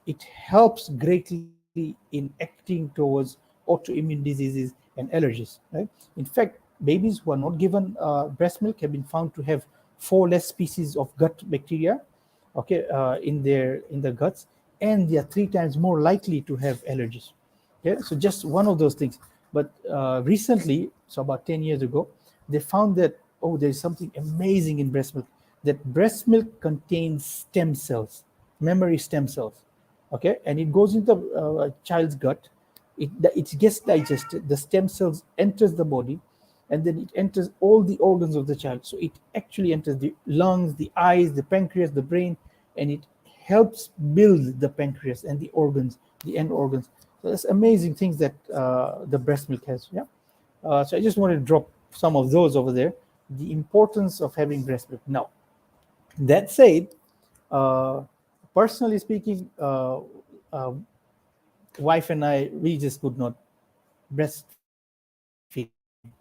it helps greatly in acting towards autoimmune diseases and allergies. Right? In fact, babies who are not given breast milk have been found to have 4 less species of gut bacteria, in their guts, and they are 3 times more likely to have allergies. Okay, so just one of those things. But recently, so about 10 years ago, they found that there's something amazing in breast milk. That breast milk contains stem cells, memory stem cells. Okay, and it goes into a child's gut. It gets digested. The stem cells enters the body, and then it enters all the organs of the child. So it actually enters the lungs, the eyes, the pancreas, the brain, and it helps build the pancreas and the organs, the end organs. So that's amazing things that the breast milk has. Yeah. So I just wanted to drop some of those over there. The importance of having breast milk. Now, that said, personally speaking, wife and I, we just could not breastfeed.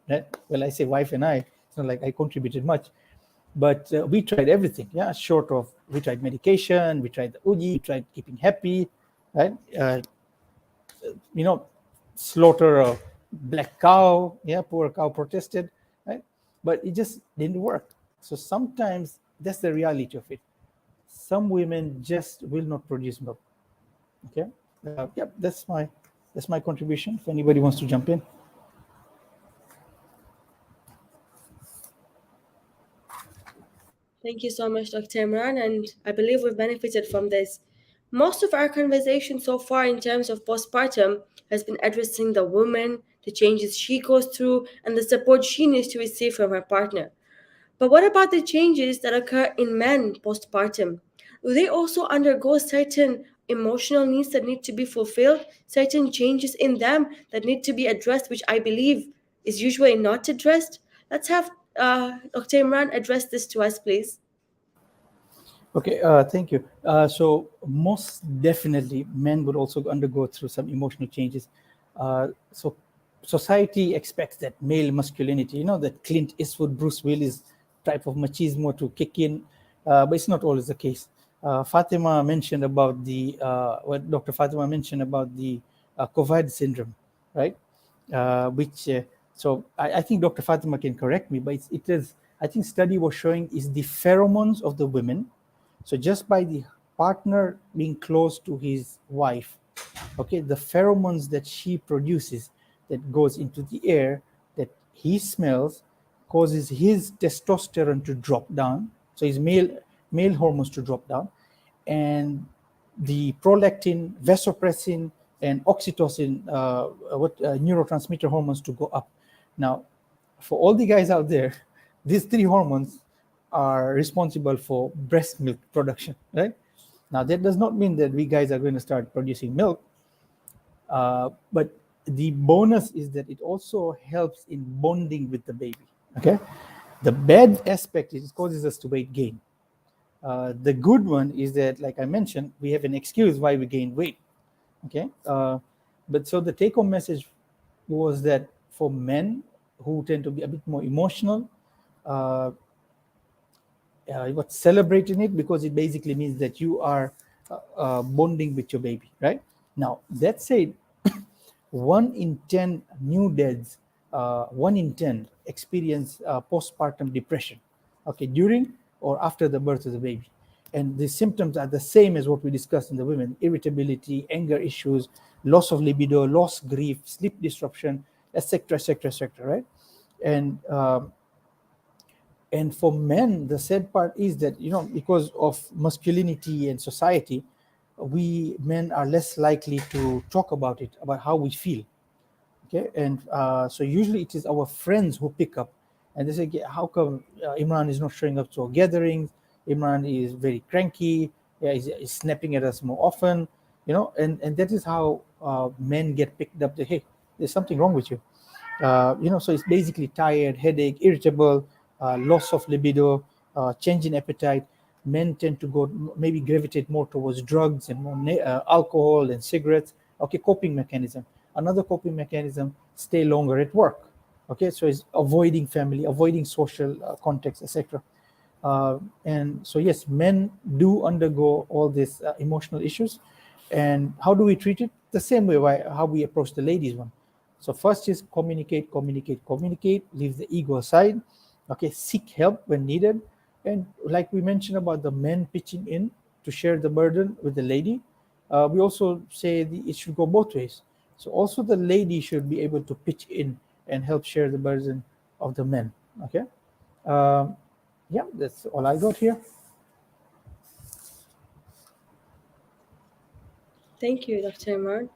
Right? Well, I say wife and I, it's not like I contributed much, but we tried everything. Yeah, we tried medication, we tried the uji, we tried keeping happy, right? slaughter a black cow. Yeah, poor cow protested, right? But it just didn't work. So sometimes that's the reality of it. Some women just will not produce milk. Okay. Yep, that's my contribution. If anybody wants to jump in. Thank you so much, Dr. Imran, and I believe we've benefited from this. Most of our conversation so far in terms of postpartum has been addressing the woman, the changes she goes through, and the support she needs to receive from her partner. But what about the changes that occur in men postpartum? Do they also undergo certain emotional needs that need to be fulfilled, certain changes in them that need to be addressed, which I believe is usually not addressed? Let's have Dr. Imran address this to us, please. Okay, thank you. So most definitely, men would also undergo through some emotional changes. So society expects that male masculinity, that Clint Eastwood, Bruce Willis type of machismo to kick in, but it's not always the case. Fatima mentioned about what Dr. Fatima mentioned about the COVID syndrome, right? So I think Dr. Fatima can correct me, but it is, I think study was showing is the pheromones of the women. So just by the partner being close to his wife, okay, the pheromones that she produces that goes into the air that he smells causes his testosterone to drop down. So his male hormones to drop down, and the prolactin, vasopressin, and oxytocin, neurotransmitter hormones to go up. Now, for all the guys out there, these three hormones are responsible for breast milk production, right? Now, that does not mean that we guys are going to start producing milk, but the bonus is that it also helps in bonding with the baby, okay? The bad aspect is it causes us to weight gain. The good one is that, like I mentioned, we have an excuse why we gain weight, okay? But so the take-home message was that for men who tend to be a bit more emotional, what's celebrating it, because it basically means that you are bonding with your baby, right? Now, that said, 1 in 10 new dads, 1 in 10 experience postpartum depression, okay, during or after the birth of the baby. And the symptoms are the same as what we discussed in the women: irritability, anger issues, loss of libido, loss, grief, sleep disruption, etc., etc., etc., right? And for men, the sad part is that, because of masculinity and society, we men are less likely to talk about it, about how we feel. Okay, and so usually it is our friends who pick up, and they say, "How come Imran is not showing up to our gatherings? Imran is very cranky. Yeah, he's snapping at us more often." And that is how men get picked up. Hey, there's something wrong with you. So it's basically tired, headache, irritable, loss of libido, change in appetite. Men tend to maybe gravitate more towards drugs and more alcohol and cigarettes. Okay, coping mechanism. Another coping mechanism: stay longer at work. Okay, so it's avoiding family, avoiding social context, etc. And so yes, men do undergo all these emotional issues. And how do we treat it? The same way how we approach the ladies one. So first is communicate, leave the ego aside. Okay, seek help when needed. And like we mentioned about the men pitching in to share the burden with the lady, we also say it should go both ways. So also the lady should be able to pitch in and help share the burden of the men. Okay. Yeah, that's all I got here. Thank you, Dr. Imran.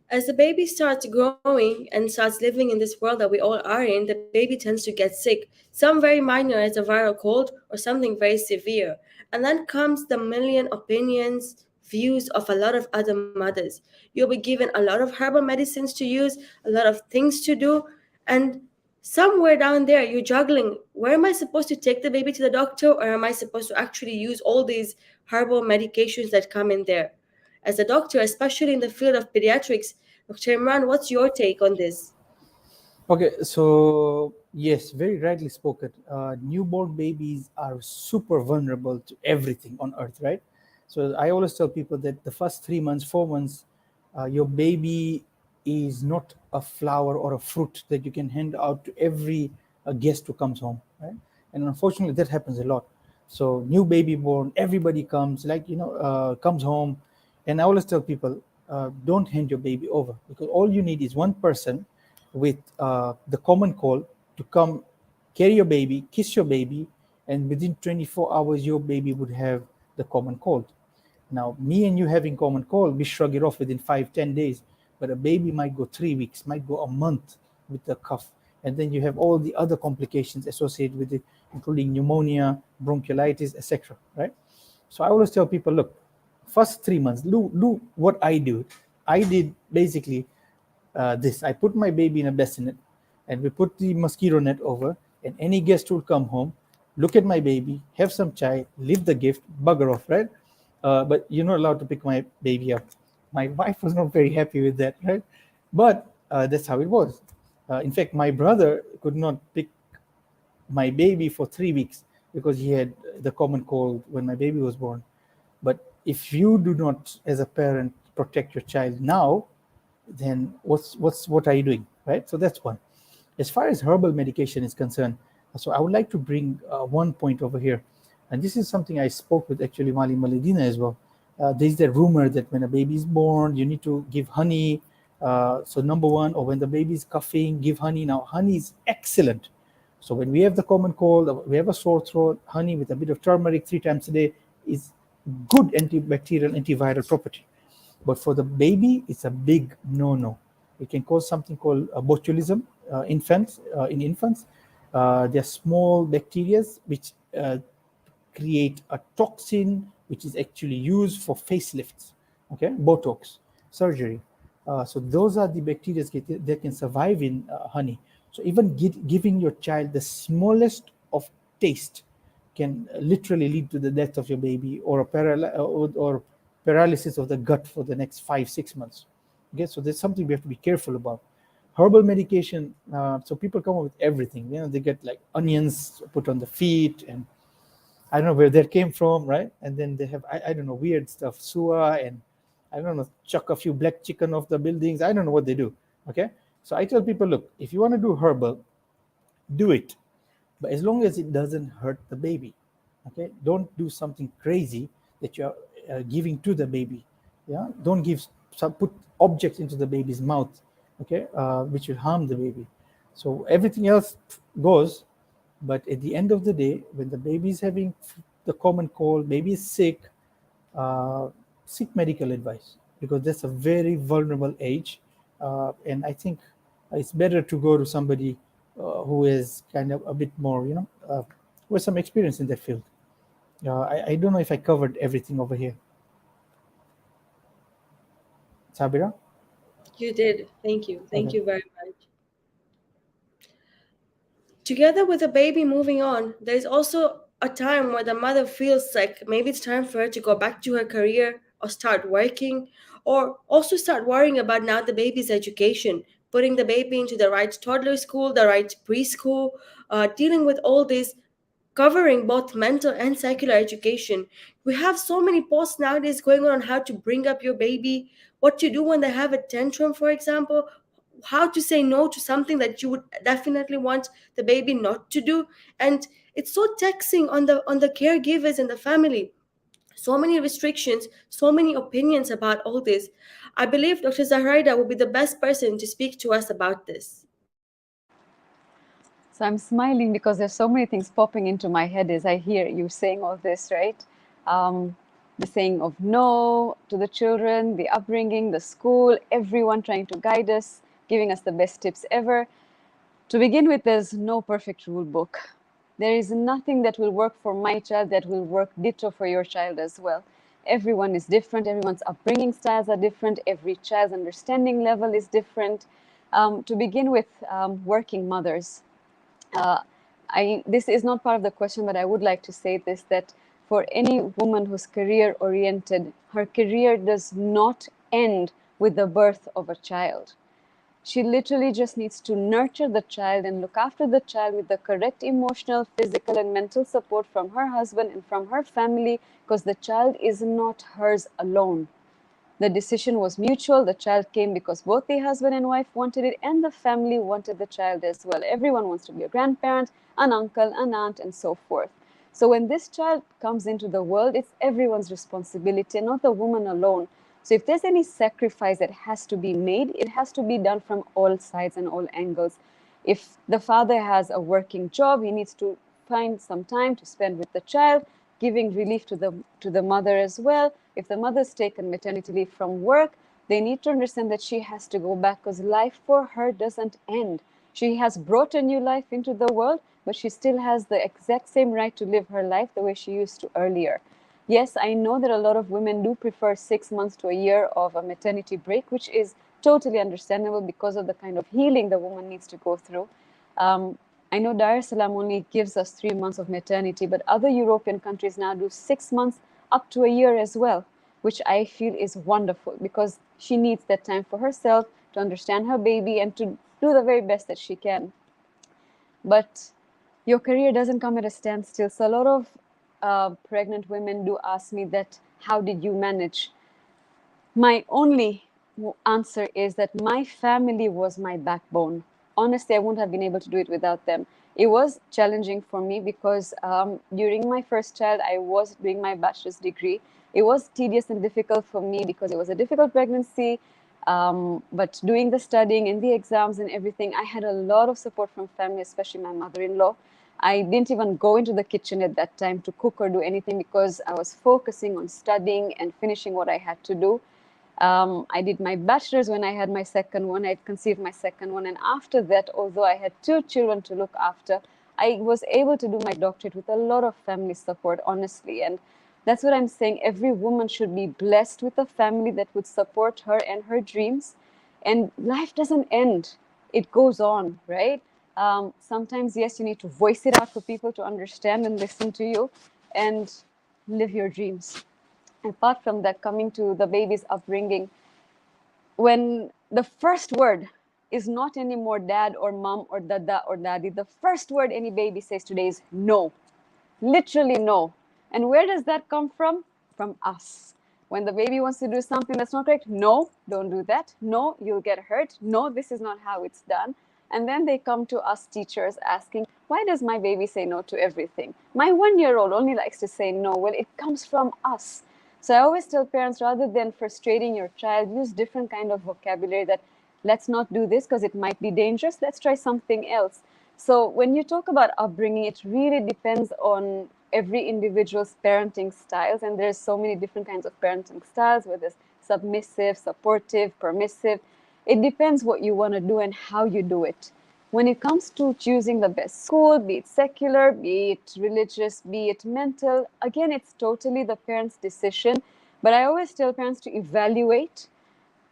As the baby starts growing and starts living in this world that we all are in, the baby tends to get sick, some very minor as a viral cold or something very severe. And then comes the million opinions, views of a lot of other mothers. You'll be given a lot of herbal medicines to use, a lot of things to do, and somewhere down there you're juggling. Where am I supposed to take the baby to the doctor, or am I supposed to actually use all these herbal medications that come in there? As a doctor, especially in the field of pediatrics, Dr. Imran, what's your take on this? Okay, so yes, very rightly spoken. Newborn babies are super vulnerable to everything on earth, right? So I always tell people that the first 3 months, 4 months, Your baby is not a flower or a fruit that you can hand out to every guest who comes home, right? And unfortunately, that happens a lot. So new baby born, everybody comes, comes home. And I always tell people, don't hand your baby over, because all you need is one person with the common cold to come carry your baby, kiss your baby, and within 24 hours, your baby would have the common cold. Now, me and you having common cold, we shrug it off within 5-10 days, but a baby might go 3 weeks, might go a month with the cough. And then you have all the other complications associated with it, including pneumonia, bronchiolitis, etc. Right? So I always tell people, look, first 3 months, do what I do. I did basically this. I put my baby in a bassinet, and we put the mosquito net over, and any guest will come home, look at my baby, have some chai, leave the gift, bugger off, right? But you're not allowed to pick my baby up. My wife was not very happy with that, right? But that's how it was. In fact, my brother could not pick my baby for 3 weeks because he had the common cold when my baby was born. But if you do not, as a parent, protect your child now, then what are you doing, right? So that's one. As far as herbal medication is concerned, so I would like to bring one point over here, and this is something I spoke with actually Mali Maledina as well. There's that rumor that when a baby is born, you need to give honey. So number one, or when the baby is coughing, give honey. Now, honey is excellent. So when we have the common cold, we have a sore throat, honey with a bit of turmeric 3 times a day is good antibacterial, antiviral property. But for the baby, it's a big no-no. It can cause something called botulism in infants. They're small bacteria which create a toxin which is actually used for facelifts, okay, Botox surgery. So those are the bacteria that can survive in honey. So even giving your child the smallest of taste can literally lead to the death of your baby, or or paralysis of the gut for the next 5-6 months. Okay, so there's something we have to be careful about. Herbal medication. So people come up with everything. They get like onions put on the feet, and I don't know where that came from, right? And then they have I don't know, weird stuff, sua, and I don't know, chuck a few black chicken off the buildings. I don't know what they do. Okay, so I tell people, look, if you want to do herbal, do it, but as long as it doesn't hurt the baby. Okay, don't do something crazy that you're giving to the baby. Yeah, don't put objects into the baby's mouth, okay, which will harm the baby. So everything else goes, but at the end of the day, when the baby is having the common cold, baby is sick, seek medical advice, because that's a very vulnerable age, and I think it's better to go to somebody who is kind of a bit more, who has some experience in that field. I don't know if I covered everything over here. Sabira? You did. Thank you. Thank Okay. you very much. Together with the baby moving on, there's also a time where the mother feels like maybe it's time for her to go back to her career or start working, or also start worrying about now the baby's education, putting the baby into the right toddler school, the right preschool, dealing with all this, covering both mental and secular education. We have so many posts nowadays going on how to bring up your baby, what to do when they have a tantrum, for example, how to say no to something that you would definitely want the baby not to do. And it's so taxing on the caregivers and the family. So many restrictions, so many opinions about all this. I believe Dr. Zahraida will be the best person to speak to us about this. So I'm smiling because there's so many things popping into my head as I hear you saying all this, right? The saying of no to the children, the upbringing, the school, everyone trying to guide us, giving us the best tips ever. To begin with, there's no perfect rule book. There is nothing that will work for my child that will work ditto for your child as well. Everyone is different. Everyone's upbringing styles are different. Every child's understanding level is different. To begin with, working mothers. This is not part of the question, but I would like to say this, that for any woman who's career oriented, her career does not end with the birth of a child. She literally just needs to nurture the child and look after the child with the correct emotional, physical, and mental support from her husband and from her family, because the child is not hers alone. The decision was mutual. The child came because both the husband and wife wanted it, and the family wanted the child as well. Everyone wants to be a grandparent, an uncle, an aunt, and so forth. So when this child comes into the world, it's everyone's responsibility, and not the woman alone. So if there's any sacrifice that has to be made, it has to be done from all sides and all angles. If the father has a working job, he needs to find some time to spend with the child, giving relief to the mother as well. If the mother's taken maternity leave from work, they need to understand that she has to go back, because life for her doesn't end. She has brought a new life into the world, but she still has the exact same right to live her life the way she used to earlier. Yes, I know that a lot of women do prefer 6 months to a year of a maternity break, which is totally understandable because of the kind of healing the woman needs to go through. I know Dar es Salaam only gives us 3 months of maternity, but other European countries now do 6 months up to a year as well, which I feel is wonderful, because she needs that time for herself to understand her baby and to do the very best that she can. But your career doesn't come at a standstill. So a lot of pregnant women do ask me that, how did you manage? My only answer is that my family was my backbone. Honestly, I wouldn't have been able to do it without them. It was challenging for me because during my first child, I was doing my bachelor's degree. It was tedious and difficult for me because it was a difficult pregnancy. But doing the studying and the exams and everything, I had a lot of support from family, especially my mother-in-law. I didn't even go into the kitchen at that time to cook or do anything because I was focusing on studying and finishing what I had to do. I did my bachelor's when I had my second one. I conceived my second one. And after that, although I had 2 children to look after, I was able to do my doctorate with a lot of family support, honestly. And that's what I'm saying. Every woman should be blessed with a family that would support her and her dreams. And life doesn't end. It goes on, right? Sometimes, yes, you need to voice it out for people to understand and listen to you and live your dreams. Apart from that, coming to the baby's upbringing, when the first word is not anymore dad or mom or dada or daddy, the first word any baby says today is no. Literally no. And where does that come from? From us. When the baby wants to do something that's not correct, no, don't do that. No, you'll get hurt. No, this is not how it's done. And then they come to us teachers asking, why does my baby say no to everything? My 1-year-old only likes to say no. Well, it comes from us. So I always tell parents, rather than frustrating your child, use different kind of vocabulary that, let's not do this because it might be dangerous. Let's try something else. So when you talk about upbringing, it really depends on every individual's parenting styles. And there's so many different kinds of parenting styles, whether it's submissive, supportive, permissive. It depends what you want to do and how you do it. When it comes to choosing the best school, be it secular, be it religious, be it mental, again, it's totally the parent's decision. But I always tell parents to evaluate.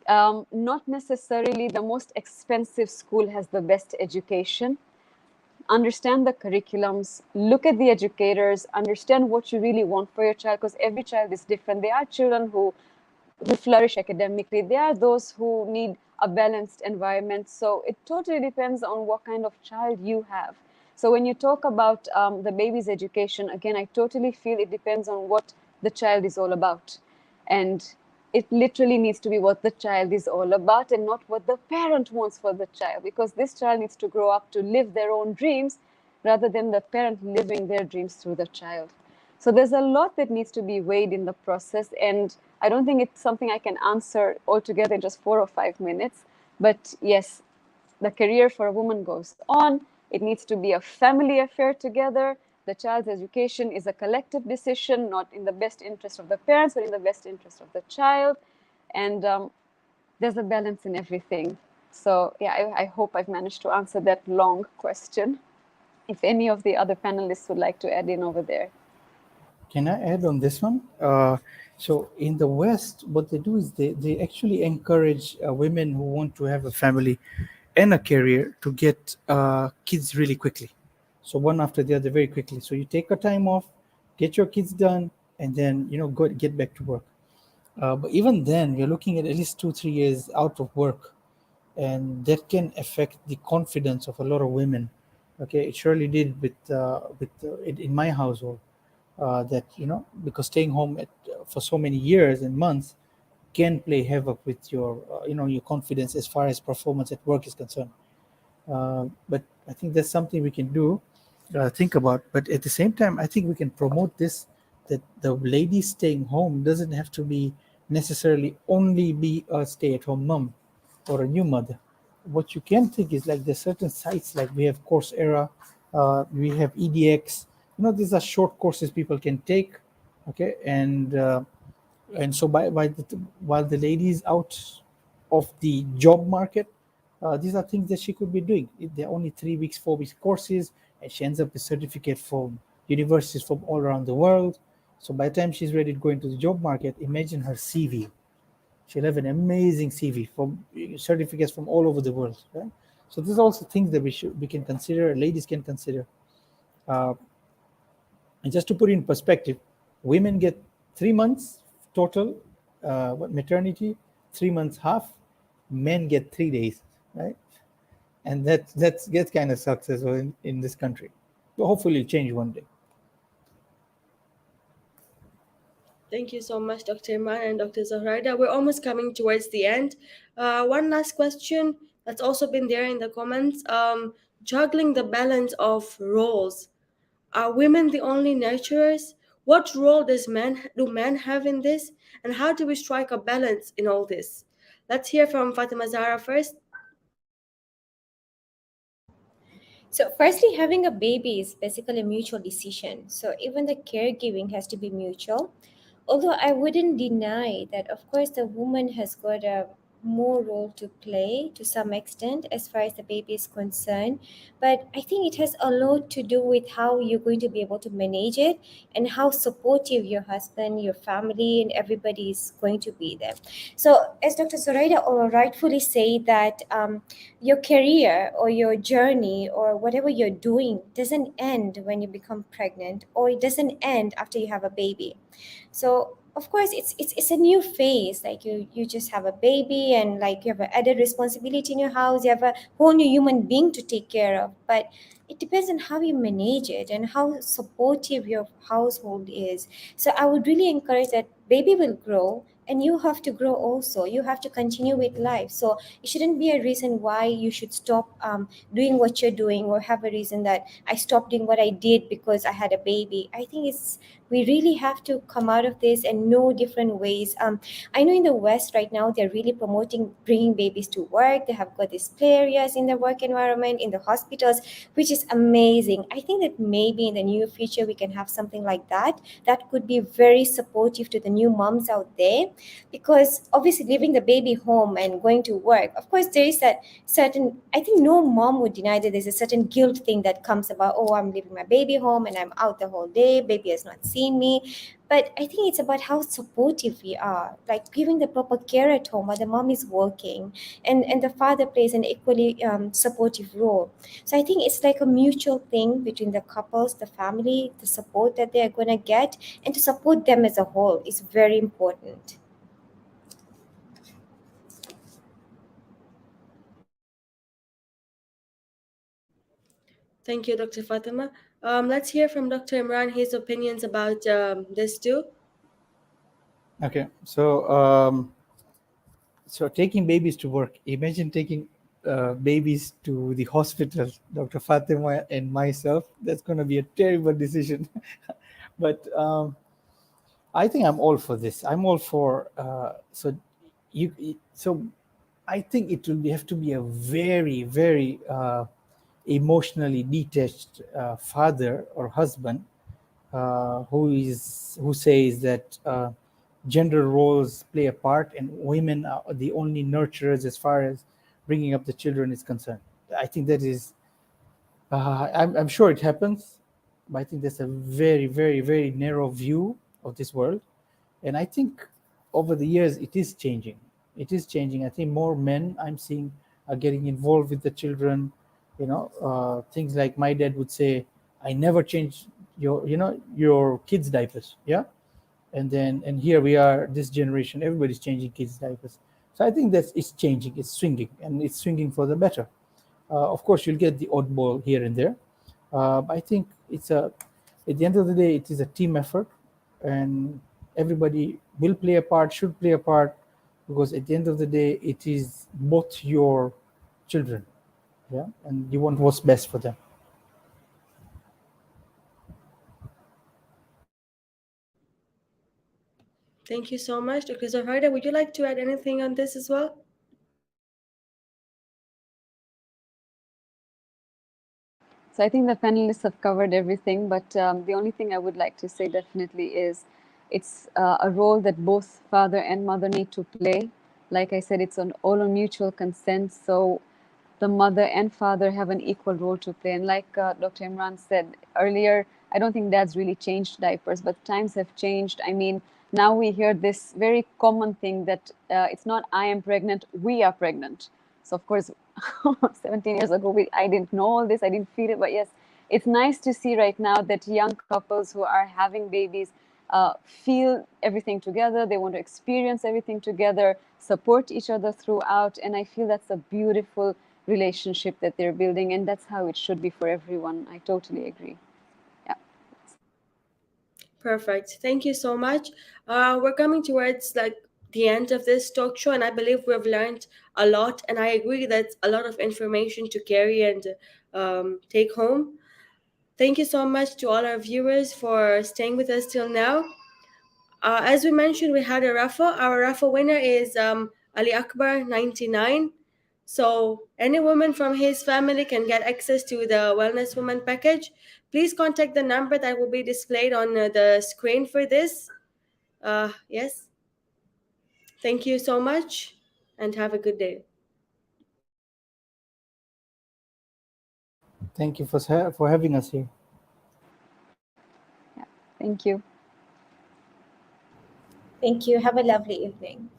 Not necessarily the most expensive school has the best education. Understand the curriculums, look at the educators, understand what you really want for your child, because every child is different. There are children who flourish academically. There are those who need a balanced environment. So it totally depends on what kind of child you have. So when you talk about the baby's education, again, I totally feel it depends on what the child is all about. And it literally needs to be what the child is all about and not what the parent wants for the child, because this child needs to grow up to live their own dreams rather than the parent living their dreams through the child. So there's a lot that needs to be weighed in the process, and I don't think it's something I can answer altogether in just 4 or 5 minutes. But yes, the career for a woman goes on. It needs to be a family affair together. The child's education is a collective decision, not in the best interest of the parents, but in the best interest of the child. And there's a balance in everything. So yeah, I hope I've managed to answer that long question. If any of the other panelists would like to add in over there. Can I add on this one? So in the West, what they do is they actually encourage women who want to have a family and a career to get kids really quickly. So one after the other very quickly. So you take a time off, get your kids done, and then go get back to work. But even then, you're looking at least 2-3 years out of work, and that can affect the confidence of a lot of women. Okay, it surely did with in my household. That because staying home for so many years and months, can play havoc with your your confidence as far as performance at work is concerned. But I think that's something we can do, think about. But at the same time, I think we can promote this, that the lady staying home doesn't have to be necessarily only be a stay-at-home mom or a new mother. What you can think is like there's certain sites, like we have Coursera, we have EDX. These are short courses people can take, okay, and so while the lady is out of the job market, these are things that she could be doing. They're only 3 weeks, 4 weeks courses, and she ends up with certificate from universities from all around the world. So by the time she's ready to go into the job market, imagine her CV. She'll have an amazing CV from certificates from all over the world, right? So these are also things that we can consider, ladies can consider. Uh, and just to put it in perspective, women get 3 months total maternity, 3 months half. Men get 3 days, right? And that's kind of successful in this country. But hopefully it'll change one day. Thank you so much, Dr. Iman and Dr. Zohraida. We're almost coming towards the end. One last question that's also been there in the comments. Juggling the balance of roles. Are women the only nurturers? What role do men have in this? And how do we strike a balance in all this? Let's hear from Fatima Zahra first. So, firstly, having a baby is basically a mutual decision. So, even the caregiving has to be mutual. Although I wouldn't deny that, of course, the woman has got a more role to play to some extent as far as the baby is concerned. But I think it has a lot to do with how you're going to be able to manage it and how supportive your husband, your family, and everybody is going to be there. So, as Dr. Zoraida rightfully said, that your career or your journey or whatever you're doing doesn't end when you become pregnant, or it doesn't end after you have a baby. So of course it's a new phase, like you just have a baby, and like you have an added responsibility in your house, you have a whole new human being to take care of. But it depends on how you manage it and how supportive your household is. So I would really encourage that baby will grow, and you have to grow also, you have to continue with life. So it shouldn't be a reason why you should stop doing what you're doing, or have a reason that I stopped doing what I did because I had a baby. I think we really have to come out of this and know different ways. I know in the West right now, they're really promoting bringing babies to work. They have got these play areas in the work environment, in the hospitals, which is amazing. I think that maybe in the near future, we can have something like that. That could be very supportive to the new moms out there, because obviously leaving the baby home and going to work, of course, there is that certain, I think no mom would deny that there's a certain guilt thing that comes about, oh, I'm leaving my baby home and I'm out the whole day, baby has not seen me. But I think it's about how supportive we are, like giving the proper care at home while the mom is working, and the father plays an equally supportive role. So I think it's like a mutual thing between the couples, the family, the support that they're going to get, and to support them as a whole is very important. Thank you, Dr. Fatima. Let's hear from Dr. Imran, his opinions about this too. Okay, so taking babies to work. Imagine taking babies to the hospital, Dr. Fatima and myself. That's going to be a terrible decision. But I think I'm all for this. I'm all for so I think it will have to be a very, very emotionally detached father or husband who says that gender roles play a part and women are the only nurturers as far as bringing up the children is concerned. I think that is I'm sure it happens, but I think that's a very, very, very narrow view of this world. And I think over the years it is changing. It is changing. I think more men I'm seeing are getting involved with the children. Things like my dad would say, I never change your kids' diapers. Yeah. And here we are, this generation, everybody's changing kids' diapers. So I think that it's changing, it's swinging, and it's swinging for the better. Of course, you'll get the oddball here and there. But I think at the end of the day, it is a team effort, and everybody will play a part, should play a part. because at the end of the day, it is both your children, yeah, and you want what's best for them. Thank you so much. Dr. Zoraida, would you like to add anything on this as well? So I think the panelists have covered everything, but the only thing I would like to say definitely is it's a role that both father and mother need to play. Like I said, it's all on mutual consent. So the mother and father have an equal role to play. And like Dr. Imran said earlier, I don't think dad's really changed diapers, but times have changed. I mean, now we hear this very common thing that it's not I am pregnant, we are pregnant. So of course, 17 years ago, I didn't know all this, I didn't feel it, but yes, it's nice to see right now that young couples who are having babies feel everything together, they want to experience everything together, support each other throughout, and I feel that's a beautiful relationship that they're building, and that's how it should be for everyone. I totally agree. Yeah. Perfect. Thank you so much. We're coming towards like the end of this talk show, and I believe we've learned a lot. And I agree that's a lot of information to carry and take home. Thank you so much to all our viewers for staying with us till now. As we mentioned, we had a raffle. Our raffle winner is Ali Akbar 99. So any woman from his family can get access to the Wellness Woman package. Please contact the number that will be displayed on the screen for this. Yes. Thank you so much and have a good day. Thank you for having us here. Yeah. Thank you. Thank you. Have a lovely evening.